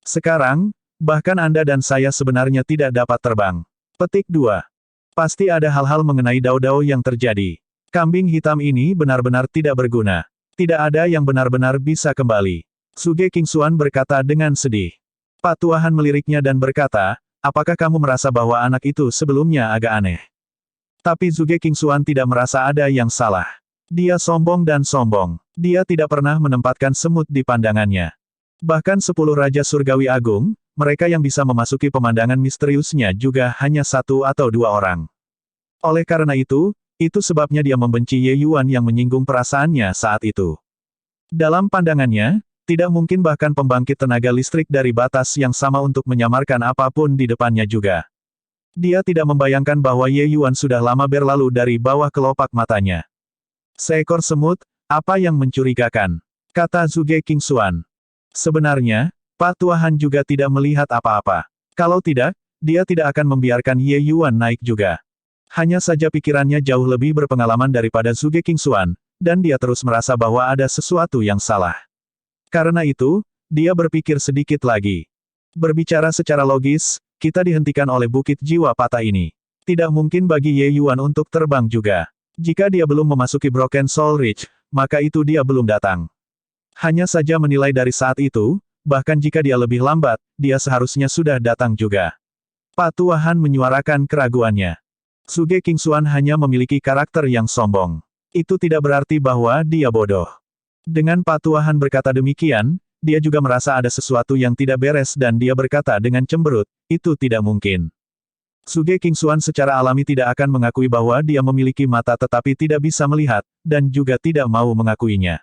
Sekarang, bahkan Anda dan saya sebenarnya tidak dapat terbang. Petik 2. Pasti ada hal-hal mengenai dao-dao yang terjadi. Kambing hitam ini benar-benar tidak berguna. Tidak ada yang benar-benar bisa kembali. Zhuge Qingxuan berkata dengan sedih. Pak Tuahan meliriknya dan berkata, apakah kamu merasa bahwa anak itu sebelumnya agak aneh? Tapi Zhuge Qingxuan tidak merasa ada yang salah. Dia sombong dan sombong. Dia tidak pernah menempatkan semut di pandangannya. Bahkan 10 Raja Surgawi Agung, mereka yang bisa memasuki pemandangan misteriusnya juga hanya 1 atau 2 orang. Oleh karena itu sebabnya dia membenci Ye Yuan yang menyinggung perasaannya saat itu. Dalam pandangannya, tidak mungkin bahkan pembangkit tenaga listrik dari batas yang sama untuk menyamarkan apapun di depannya juga. Dia tidak membayangkan bahwa Ye Yuan sudah lama berlalu dari bawah kelopak matanya. Seekor semut, apa yang mencurigakan? Kata Zhuge Qingxuan. Sebenarnya, Pak Tuahan juga tidak melihat apa-apa. Kalau tidak, dia tidak akan membiarkan Ye Yuan naik juga. Hanya saja pikirannya jauh lebih berpengalaman daripada Zhuge Qingxuan, dan dia terus merasa bahwa ada sesuatu yang salah. Karena itu, dia berpikir sedikit lagi. Berbicara secara logis, kita dihentikan oleh bukit jiwa patah ini. Tidak mungkin bagi Ye Yuan untuk terbang juga. Jika dia belum memasuki Broken Soul Ridge, maka itu dia belum datang. Hanya saja menilai dari saat itu, bahkan jika dia lebih lambat, dia seharusnya sudah datang juga. Pak Tuahan menyuarakan keraguannya. Zhuge Qingxuan hanya memiliki karakter yang sombong. Itu tidak berarti bahwa dia bodoh. Dengan Pak Tuahan berkata demikian, dia juga merasa ada sesuatu yang tidak beres dan dia berkata dengan cemberut, itu tidak mungkin. Zhuge Qingxuan secara alami tidak akan mengakui bahwa dia memiliki mata tetapi tidak bisa melihat, dan juga tidak mau mengakuinya.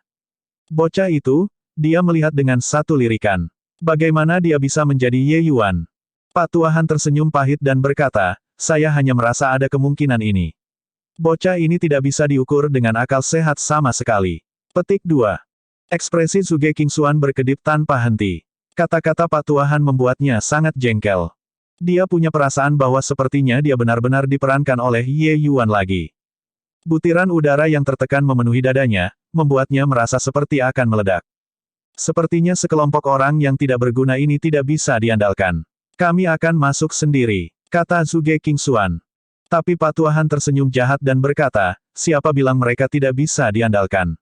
Bocah itu, dia melihat dengan satu lirikan. Bagaimana dia bisa menjadi Ye Yuan? Pak Tuahan tersenyum pahit dan berkata, saya hanya merasa ada kemungkinan ini. Bocah ini tidak bisa diukur dengan akal sehat sama sekali. Petik 2. Ekspresi Zhuge Qingxuan berkedip tanpa henti. Kata-kata Pak Tuahan membuatnya sangat jengkel. Dia punya perasaan bahwa sepertinya dia benar-benar diperankan oleh Ye Yuan lagi. Butiran udara yang tertekan memenuhi dadanya, membuatnya merasa seperti akan meledak. Sepertinya sekelompok orang yang tidak berguna ini tidak bisa diandalkan. Kami akan masuk sendiri, kata Zhuge Qingxuan. Tapi Pak Tuahan tersenyum jahat dan berkata, siapa bilang mereka tidak bisa diandalkan?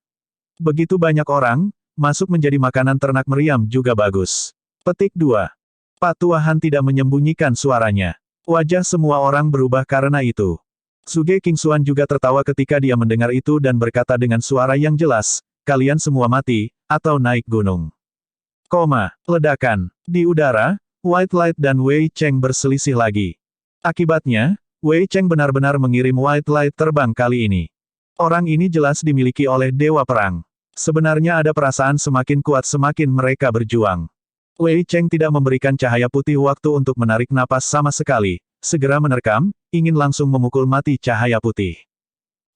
Begitu banyak orang, masuk menjadi makanan ternak meriam juga bagus. Petik 2. Pak Tuahan tidak menyembunyikan suaranya. Wajah semua orang berubah karena itu. Zhuge Qingxuan juga tertawa ketika dia mendengar itu dan berkata dengan suara yang jelas, kalian semua mati, atau naik gunung. Ledakan. Di udara, White Light dan Wei Cheng berselisih lagi. Akibatnya, Wei Cheng benar-benar mengirim White Light terbang kali ini. Orang ini jelas dimiliki oleh Dewa Perang. Sebenarnya ada perasaan semakin kuat semakin mereka berjuang. Wei Cheng tidak memberikan cahaya putih waktu untuk menarik napas sama sekali, segera menerkam, ingin langsung memukul mati cahaya putih.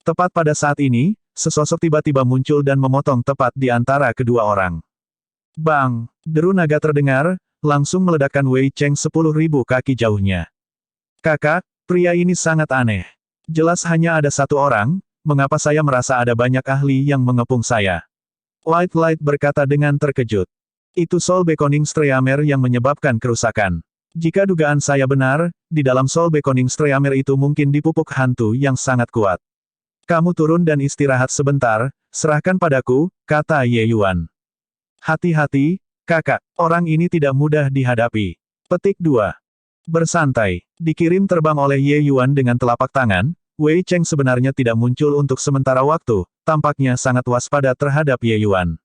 Tepat pada saat ini, sesosok tiba-tiba muncul dan memotong tepat di antara kedua orang. Bang! Deru naga terdengar, langsung meledakkan Wei Cheng 10.000 kaki jauhnya. Kakak, pria ini sangat aneh. Jelas hanya ada satu orang, mengapa saya merasa ada banyak ahli yang mengepung saya? White Light berkata dengan terkejut. Itu Soul Beckoning Streamer yang menyebabkan kerusakan. Jika dugaan saya benar, di dalam Soul Beckoning Streamer itu mungkin dipupuk hantu yang sangat kuat. Kamu turun dan istirahat sebentar, serahkan padaku, kata Ye Yuan. Hati-hati, kakak, orang ini tidak mudah dihadapi. Petik 2. Bersantai. Dikirim terbang oleh Ye Yuan dengan telapak tangan, Wei Cheng sebenarnya tidak muncul untuk sementara waktu, tampaknya sangat waspada terhadap Ye Yuan.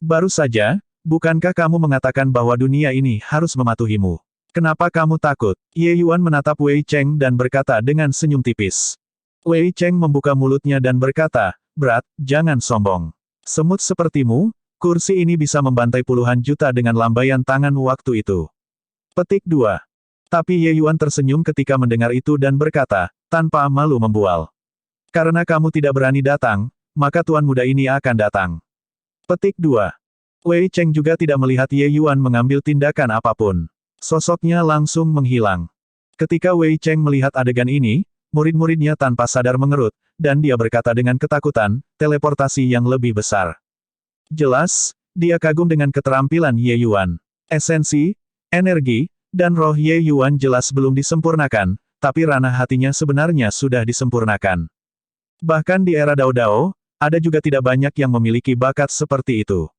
Baru saja, bukankah kamu mengatakan bahwa dunia ini harus mematuhimu? Kenapa kamu takut? Ye Yuan menatap Wei Cheng dan berkata dengan senyum tipis. Wei Cheng membuka mulutnya dan berkata, berat, jangan sombong. Semut sepertimu, kursi ini bisa membantai puluhan juta dengan lambaian tangan waktu itu. Petik 2. Tapi Ye Yuan tersenyum ketika mendengar itu dan berkata, tanpa malu membual. Karena kamu tidak berani datang, maka tuan muda ini akan datang. Petik 2. Wei Cheng juga tidak melihat Ye Yuan mengambil tindakan apapun. Sosoknya langsung menghilang. Ketika Wei Cheng melihat adegan ini, murid-muridnya tanpa sadar mengerut, dan dia berkata dengan ketakutan, teleportasi yang lebih besar. Jelas, dia kagum dengan keterampilan Ye Yuan. Esensi, energi, dan roh Ye Yuan jelas belum disempurnakan, tapi ranah hatinya sebenarnya sudah disempurnakan. Bahkan di era Dao Dao, ada juga tidak banyak yang memiliki bakat seperti itu.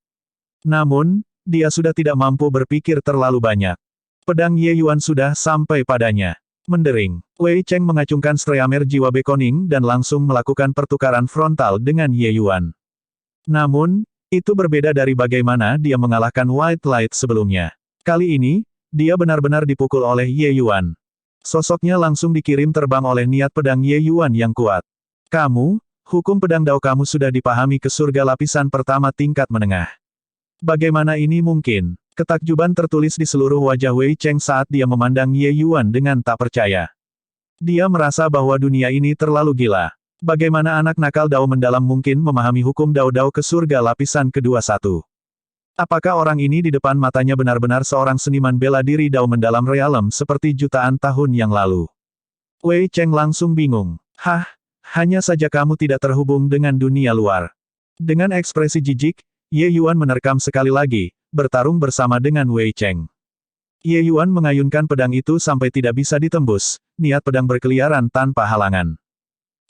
Namun, dia sudah tidak mampu berpikir terlalu banyak. Pedang Ye Yuan sudah sampai padanya. Mendering, Wei Cheng mengacungkan streamer jiwa Beckoning dan langsung melakukan pertukaran frontal dengan Ye Yuan. Namun, itu berbeda dari bagaimana dia mengalahkan White Light sebelumnya. Kali ini, dia benar-benar dipukul oleh Ye Yuan. Sosoknya langsung dikirim terbang oleh niat pedang Ye Yuan yang kuat. Kamu, hukum pedang Dao kamu sudah dipahami ke surga lapisan pertama tingkat menengah. Bagaimana ini mungkin? Ketakjuban tertulis di seluruh wajah Wei Cheng saat dia memandang Ye Yuan dengan tak percaya. Dia merasa bahwa dunia ini terlalu gila. Bagaimana anak nakal Dao mendalam mungkin memahami hukum Dao-Dao ke surga lapisan ke-21? Apakah orang ini di depan matanya benar-benar seorang seniman bela diri Dao mendalam realem seperti jutaan tahun yang lalu? Wei Cheng langsung bingung. Hah, hanya saja kamu tidak terhubung dengan dunia luar. Dengan ekspresi jijik, Ye Yuan menerkam sekali lagi, bertarung bersama dengan Wei Cheng. Ye Yuan mengayunkan pedang itu sampai tidak bisa ditembus, niat pedang berkeliaran tanpa halangan.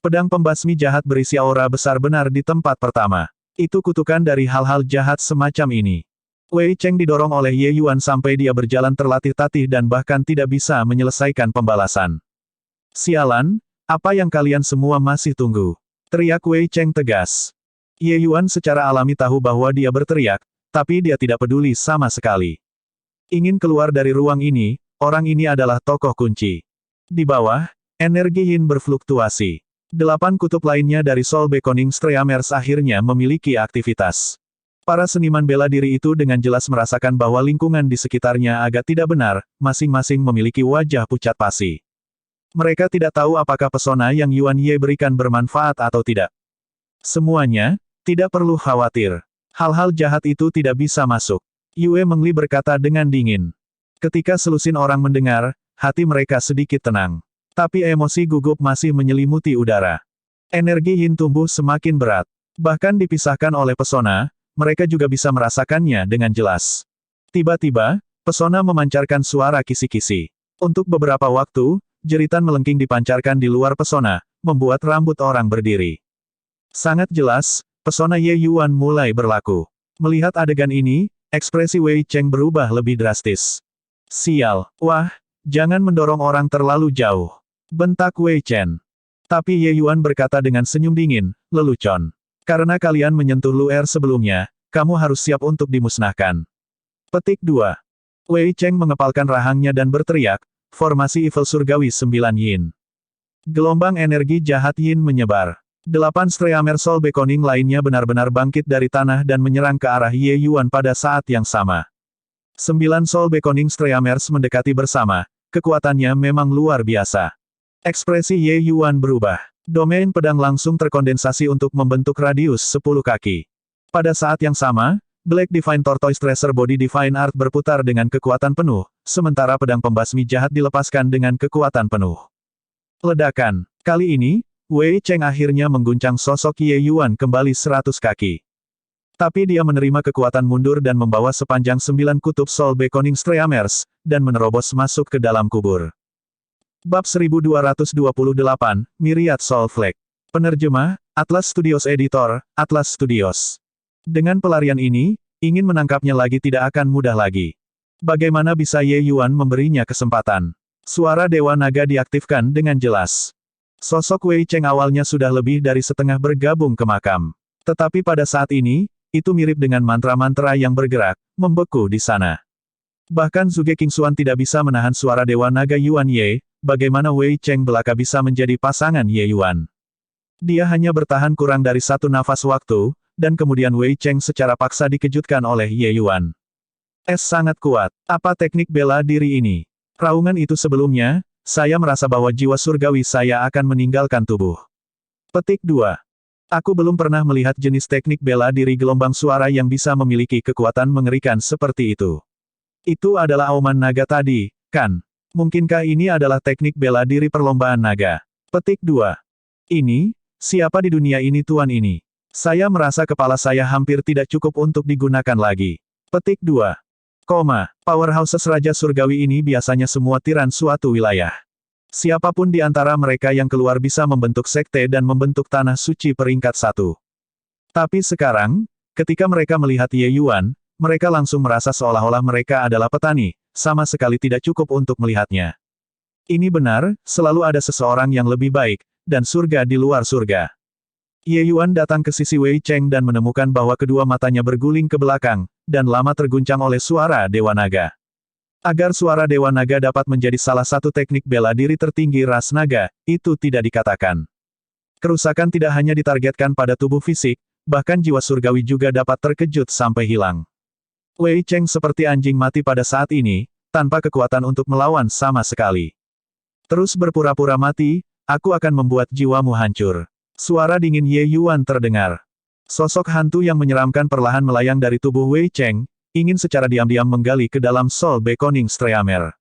Pedang pembasmi jahat berisi aura besar benar di tempat pertama. Itu kutukan dari hal-hal jahat semacam ini. Wei Cheng didorong oleh Ye Yuan sampai dia berjalan terlatih-tatih dan bahkan tidak bisa menyelesaikan pembalasan. Sialan, apa yang kalian semua masih tunggu? Teriak Wei Cheng tegas. Ye Yuan secara alami tahu bahwa dia berteriak, tapi dia tidak peduli sama sekali. Ingin keluar dari ruang ini, orang ini adalah tokoh kunci. Di bawah, energi Yin berfluktuasi. 8 kutub lainnya dari Soul Beckoning Streamers akhirnya memiliki aktivitas. Para seniman bela diri itu dengan jelas merasakan bahwa lingkungan di sekitarnya agak tidak benar, masing-masing memiliki wajah pucat pasi. Mereka tidak tahu apakah pesona yang Yuan Ye berikan bermanfaat atau tidak. Semuanya, tidak perlu khawatir. Hal-hal jahat itu tidak bisa masuk. Yue Mengli berkata dengan dingin. Ketika selusin orang mendengar, hati mereka sedikit tenang. Tapi emosi gugup masih menyelimuti udara. Energi Yin tumbuh semakin berat. Bahkan dipisahkan oleh pesona, mereka juga bisa merasakannya dengan jelas. Tiba-tiba, pesona memancarkan suara kisi-kisi. Untuk beberapa waktu, jeritan melengking dipancarkan di luar pesona, membuat rambut orang berdiri. Sangat jelas, pesona Ye Yuan mulai berlaku. Melihat adegan ini, ekspresi Wei Cheng berubah lebih drastis. Sial, wah, jangan mendorong orang terlalu jauh. Bentak Wei Chen. Tapi Ye Yuan berkata dengan senyum dingin, lelucon. Karena kalian menyentuh Luer sebelumnya, kamu harus siap untuk dimusnahkan. Petik 2. Wei Cheng mengepalkan rahangnya dan berteriak, formasi Evil Surgawi 9 Yin. Gelombang energi jahat Yin menyebar. 8 Streamer Soul Beckoning lainnya benar-benar bangkit dari tanah dan menyerang ke arah Ye Yuan pada saat yang sama. 9 Soul Beckoning Streamers mendekati bersama, kekuatannya memang luar biasa. Ekspresi Ye Yuan berubah. Domain pedang langsung terkondensasi untuk membentuk radius 10 kaki. Pada saat yang sama, Black Divine Tortoise Tracer Body Divine Art berputar dengan kekuatan penuh, sementara pedang pembasmi jahat dilepaskan dengan kekuatan penuh. Ledakan. Kali ini, Wei Cheng akhirnya mengguncang sosok Ye Yuan kembali 100 kaki. Tapi dia menerima kekuatan mundur dan membawa sepanjang 9 kutub Soul Beckoning Streamers, dan menerobos masuk ke dalam kubur. Bab 1228, Myriad Soul Flake. Penerjemah, Atlas Studios Editor, Atlas Studios. Dengan pelarian ini, ingin menangkapnya lagi tidak akan mudah lagi. Bagaimana bisa Ye Yuan memberinya kesempatan? Suara Dewa Naga diaktifkan dengan jelas. Sosok Wei Cheng awalnya sudah lebih dari setengah bergabung ke makam. Tetapi pada saat ini, itu mirip dengan mantra-mantra yang bergerak, membeku di sana. Bahkan Zhuge Qingxuan tidak bisa menahan suara Dewa Naga Yuan Ye, bagaimana Wei Cheng belaka bisa menjadi pasangan Ye Yuan. Dia hanya bertahan kurang dari 1 nafas waktu, dan kemudian Wei Cheng secara paksa dikejutkan oleh Ye Yuan. Sangat kuat. Apa teknik bela diri ini? Raungan itu sebelumnya, saya merasa bahwa jiwa surgawi saya akan meninggalkan tubuh. Petik 2. Aku belum pernah melihat jenis teknik bela diri gelombang suara yang bisa memiliki kekuatan mengerikan seperti itu. Itu adalah auman naga tadi, kan? Mungkinkah ini adalah teknik bela diri perlombaan naga? Petik 2. Ini, siapa di dunia ini tuan ini? Saya merasa kepala saya hampir tidak cukup untuk digunakan lagi. Petik 2. Powerhouses Raja Surgawi ini biasanya semua tiran suatu wilayah. Siapapun di antara mereka yang keluar bisa membentuk sekte dan membentuk tanah suci peringkat 1. Tapi sekarang, ketika mereka melihat Ye Yuan, mereka langsung merasa seolah-olah mereka adalah petani, sama sekali tidak cukup untuk melihatnya. Ini benar, selalu ada seseorang yang lebih baik, dan surga di luar surga. Ye Yuan datang ke sisi Wei Cheng dan menemukan bahwa kedua matanya berguling ke belakang, dan lama terguncang oleh suara Dewa Naga. Agar suara Dewa Naga dapat menjadi salah satu teknik bela diri tertinggi ras naga, itu tidak dikatakan. Kerusakan tidak hanya ditargetkan pada tubuh fisik, bahkan jiwa surgawi juga dapat terkejut sampai hilang. Wei Cheng seperti anjing mati pada saat ini, tanpa kekuatan untuk melawan sama sekali. Terus berpura-pura mati, aku akan membuat jiwamu hancur. Suara dingin Ye Yuan terdengar. Sosok hantu yang menyeramkan perlahan melayang dari tubuh Wei Cheng, ingin secara diam-diam menggali ke dalam Soul Beckoning Streamer.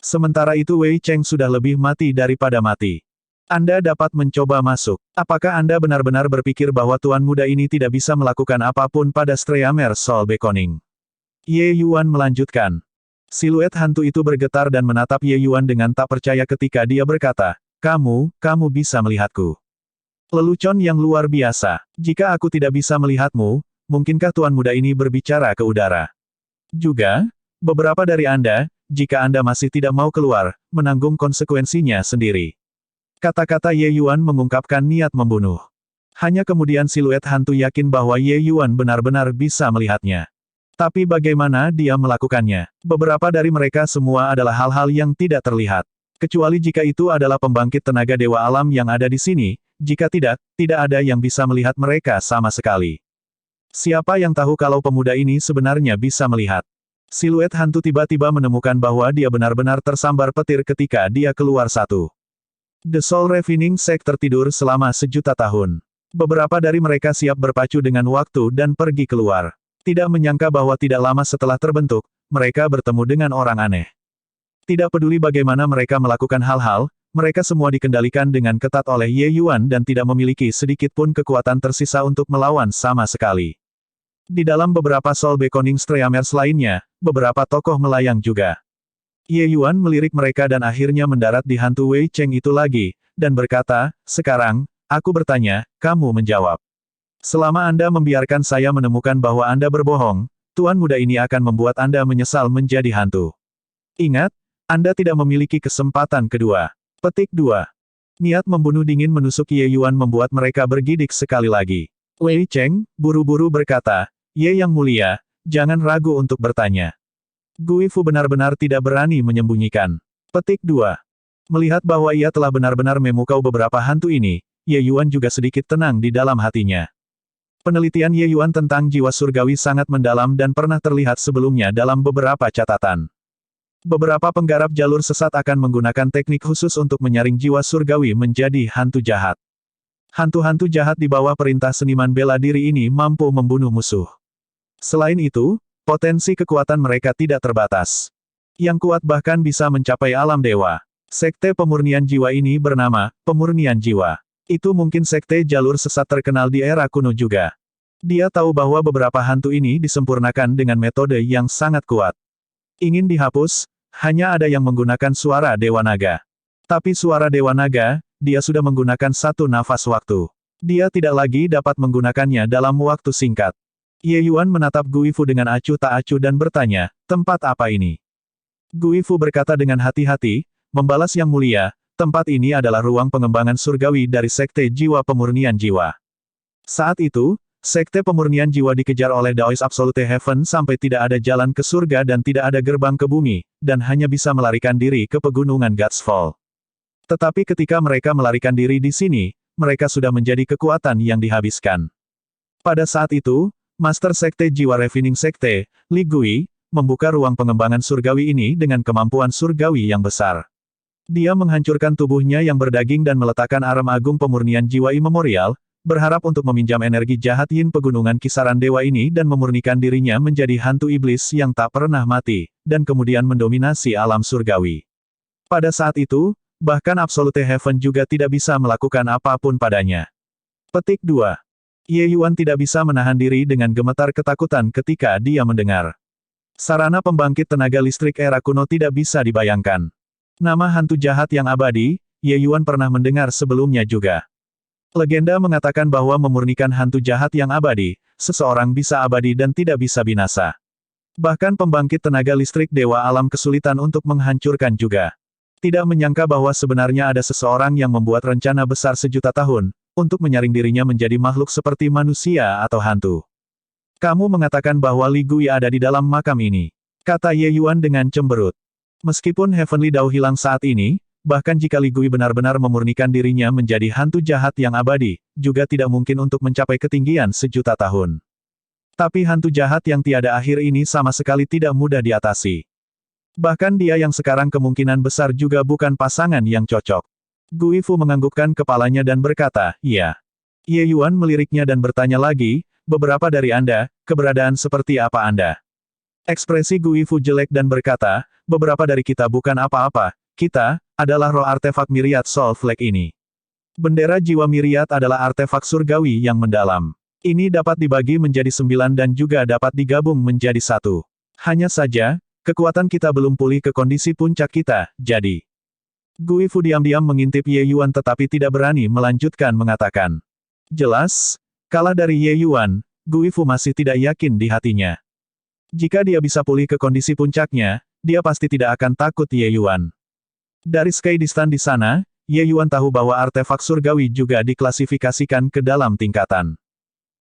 Sementara itu Wei Cheng sudah lebih mati daripada mati. Anda dapat mencoba masuk. Apakah Anda benar-benar berpikir bahwa tuan muda ini tidak bisa melakukan apapun pada Streamer Soul Beckoning? Ye Yuan melanjutkan. Siluet hantu itu bergetar dan menatap Ye Yuan dengan tak percaya ketika dia berkata, kamu bisa melihatku. Lelucon yang luar biasa. Jika aku tidak bisa melihatmu, mungkinkah tuan muda ini berbicara ke udara? Juga, beberapa dari Anda, jika Anda masih tidak mau keluar, menanggung konsekuensinya sendiri. Kata-kata Ye Yuan mengungkapkan niat membunuh. Hanya kemudian siluet hantu yakin bahwa Ye Yuan benar-benar bisa melihatnya. Tapi bagaimana dia melakukannya? Beberapa dari mereka semua adalah hal-hal yang tidak terlihat. Kecuali jika itu adalah pembangkit tenaga dewa alam yang ada di sini, jika tidak, tidak ada yang bisa melihat mereka sama sekali. Siapa yang tahu kalau pemuda ini sebenarnya bisa melihat? Siluet hantu tiba-tiba menemukan bahwa dia benar-benar tersambar petir ketika dia keluar satu. The Soul Refining Sect tertidur selama 1.000.000 tahun. Beberapa dari mereka siap berpacu dengan waktu dan pergi keluar. Tidak menyangka bahwa tidak lama setelah terbentuk, mereka bertemu dengan orang aneh. Tidak peduli bagaimana mereka melakukan hal-hal, mereka semua dikendalikan dengan ketat oleh Ye Yuan dan tidak memiliki sedikit pun kekuatan tersisa untuk melawan sama sekali. Di dalam beberapa Soul Beckoning Streamers lainnya, beberapa tokoh melayang juga. Ye Yuan melirik mereka dan akhirnya mendarat di hantu Wei Cheng itu lagi, dan berkata, sekarang, aku bertanya, kamu menjawab. Selama Anda membiarkan saya menemukan bahwa Anda berbohong, tuan muda ini akan membuat Anda menyesal menjadi hantu. Ingat, Anda tidak memiliki kesempatan kedua. Petik 2. Niat membunuh dingin menusuk Ye Yuan membuat mereka bergidik sekali lagi. Wei Cheng, buru-buru berkata, Ye yang mulia, jangan ragu untuk bertanya. Gui Fu benar-benar tidak berani menyembunyikan. Petik 2. Melihat bahwa ia telah benar-benar memukau beberapa hantu ini, Ye Yuan juga sedikit tenang di dalam hatinya. Penelitian Ye Yuan tentang jiwa surgawi sangat mendalam dan pernah terlihat sebelumnya dalam beberapa catatan. Beberapa penggarap jalur sesat akan menggunakan teknik khusus untuk menyaring jiwa surgawi menjadi hantu jahat. Hantu-hantu jahat di bawah perintah seniman bela diri ini mampu membunuh musuh. Selain itu, potensi kekuatan mereka tidak terbatas. Yang kuat bahkan bisa mencapai alam dewa. Sekte pemurnian jiwa ini bernama Pemurnian Jiwa. Itu mungkin sekte jalur sesat terkenal di era kuno juga. Dia tahu bahwa beberapa hantu ini disempurnakan dengan metode yang sangat kuat. Ingin dihapus, hanya ada yang menggunakan suara Dewa Naga. Tapi suara Dewa Naga, dia sudah menggunakan satu nafas waktu. Dia tidak lagi dapat menggunakannya dalam waktu singkat. Ye Yuan menatap Guifu dengan acuh tak acuh dan bertanya, tempat apa ini? Guifu berkata dengan hati-hati, membalas Yang Mulia, tempat ini adalah ruang pengembangan surgawi dari Sekte Jiwa Pemurnian Jiwa. Saat itu, Sekte Pemurnian Jiwa dikejar oleh Daoist Absolute Heaven sampai tidak ada jalan ke surga dan tidak ada gerbang ke bumi, dan hanya bisa melarikan diri ke pegunungan God's Fall. Tetapi ketika mereka melarikan diri di sini, mereka sudah menjadi kekuatan yang dihabiskan. Pada saat itu, Master Sekte Jiwa Refining Sekte, Li Gui, membuka ruang pengembangan surgawi ini dengan kemampuan surgawi yang besar. Dia menghancurkan tubuhnya yang berdaging dan meletakkan arem agung pemurnian jiwa imemorial, berharap untuk meminjam energi jahat yin pegunungan kisaran dewa ini dan memurnikan dirinya menjadi hantu iblis yang tak pernah mati, dan kemudian mendominasi alam surgawi. Pada saat itu, bahkan Absolute Heaven juga tidak bisa melakukan apapun padanya. Petik 2. Ye Yuan tidak bisa menahan diri dengan gemetar ketakutan ketika dia mendengar. Sarana pembangkit tenaga listrik era kuno tidak bisa dibayangkan. Nama hantu jahat yang abadi, Ye Yuan pernah mendengar sebelumnya juga. Legenda mengatakan bahwa memurnikan hantu jahat yang abadi, seseorang bisa abadi dan tidak bisa binasa. Bahkan pembangkit tenaga listrik dewa alam kesulitan untuk menghancurkan juga. Tidak menyangka bahwa sebenarnya ada seseorang yang membuat rencana besar sejuta tahun, untuk menyaring dirinya menjadi makhluk seperti manusia atau hantu. Kamu mengatakan bahwa Li Gui ada di dalam makam ini, kata Ye Yuan dengan cemberut. Meskipun Heavenly Dao hilang saat ini, bahkan jika Li Gui benar-benar memurnikan dirinya menjadi hantu jahat yang abadi, juga tidak mungkin untuk mencapai ketinggian sejuta tahun. Tapi hantu jahat yang tiada akhir ini sama sekali tidak mudah diatasi. Bahkan dia yang sekarang kemungkinan besar juga bukan pasangan yang cocok. Guifu menganggukkan kepalanya dan berkata, iya. Ye Yuan meliriknya dan bertanya lagi, beberapa dari Anda, keberadaan seperti apa Anda? Ekspresi Guifu jelek dan berkata, beberapa dari kita bukan apa-apa, kita, adalah roh artefak Myriad Soul Flag ini. Bendera jiwa Myriad adalah artefak surgawi yang mendalam. Ini dapat dibagi menjadi 9 dan juga dapat digabung menjadi 1. Hanya saja, kekuatan kita belum pulih ke kondisi puncak kita, jadi. Guifu diam-diam mengintip Ye Yuan tetapi tidak berani melanjutkan mengatakan. Jelas, kalah dari Ye Yuan, Guifu masih tidak yakin di hatinya. Jika dia bisa pulih ke kondisi puncaknya, dia pasti tidak akan takut Ye Yuan. Dari Sky Distant di sana, Ye Yuan tahu bahwa artefak surgawi juga diklasifikasikan ke dalam tingkatan.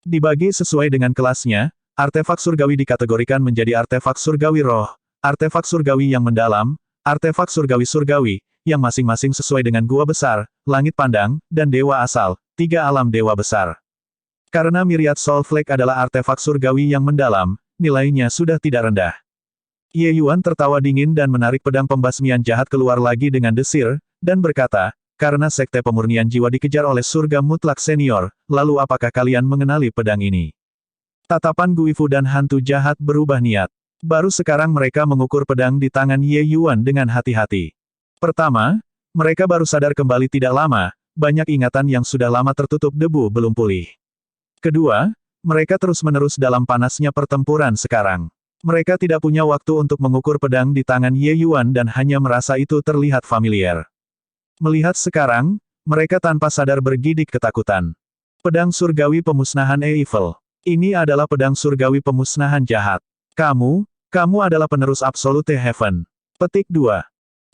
Dibagi sesuai dengan kelasnya, artefak surgawi dikategorikan menjadi artefak surgawi roh, artefak surgawi yang mendalam, artefak surgawi-surgawi, yang masing-masing sesuai dengan gua besar, langit pandang, dan dewa asal, 3 alam dewa besar. Karena Myriad Soul Flag adalah artefak surgawi yang mendalam, nilainya sudah tidak rendah. Ye Yuan tertawa dingin dan menarik pedang pembasmian jahat keluar lagi dengan desir, dan berkata, karena sekte pemurnian jiwa dikejar oleh surga mutlak senior, lalu apakah kalian mengenali pedang ini? Tatapan Guifu dan hantu jahat berubah niat. Baru sekarang mereka mengukur pedang di tangan Ye Yuan dengan hati-hati. Pertama, mereka baru sadar kembali tidak lama, banyak ingatan yang sudah lama tertutup debu belum pulih. Kedua, mereka terus-menerus dalam panasnya pertempuran sekarang. Mereka tidak punya waktu untuk mengukur pedang di tangan Ye Yuan dan hanya merasa itu terlihat familiar. Melihat sekarang, mereka tanpa sadar bergidik ketakutan. Pedang surgawi pemusnahan evil. Ini adalah pedang surgawi pemusnahan jahat. Kamu adalah penerus Absolute Heaven. Petik 2.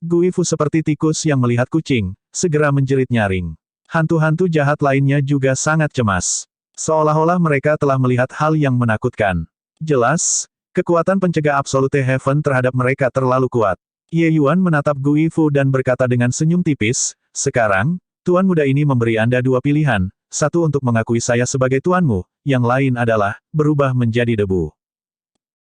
Guifu seperti tikus yang melihat kucing, segera menjerit nyaring. Hantu-hantu jahat lainnya juga sangat cemas. Seolah-olah mereka telah melihat hal yang menakutkan. Jelas, kekuatan pencegah Absolute Heaven terhadap mereka terlalu kuat. Ye Yuan menatap Guifu dan berkata dengan senyum tipis, sekarang, Tuan muda ini memberi Anda 2 pilihan, satu untuk mengakui saya sebagai tuanmu, yang lain adalah, berubah menjadi debu.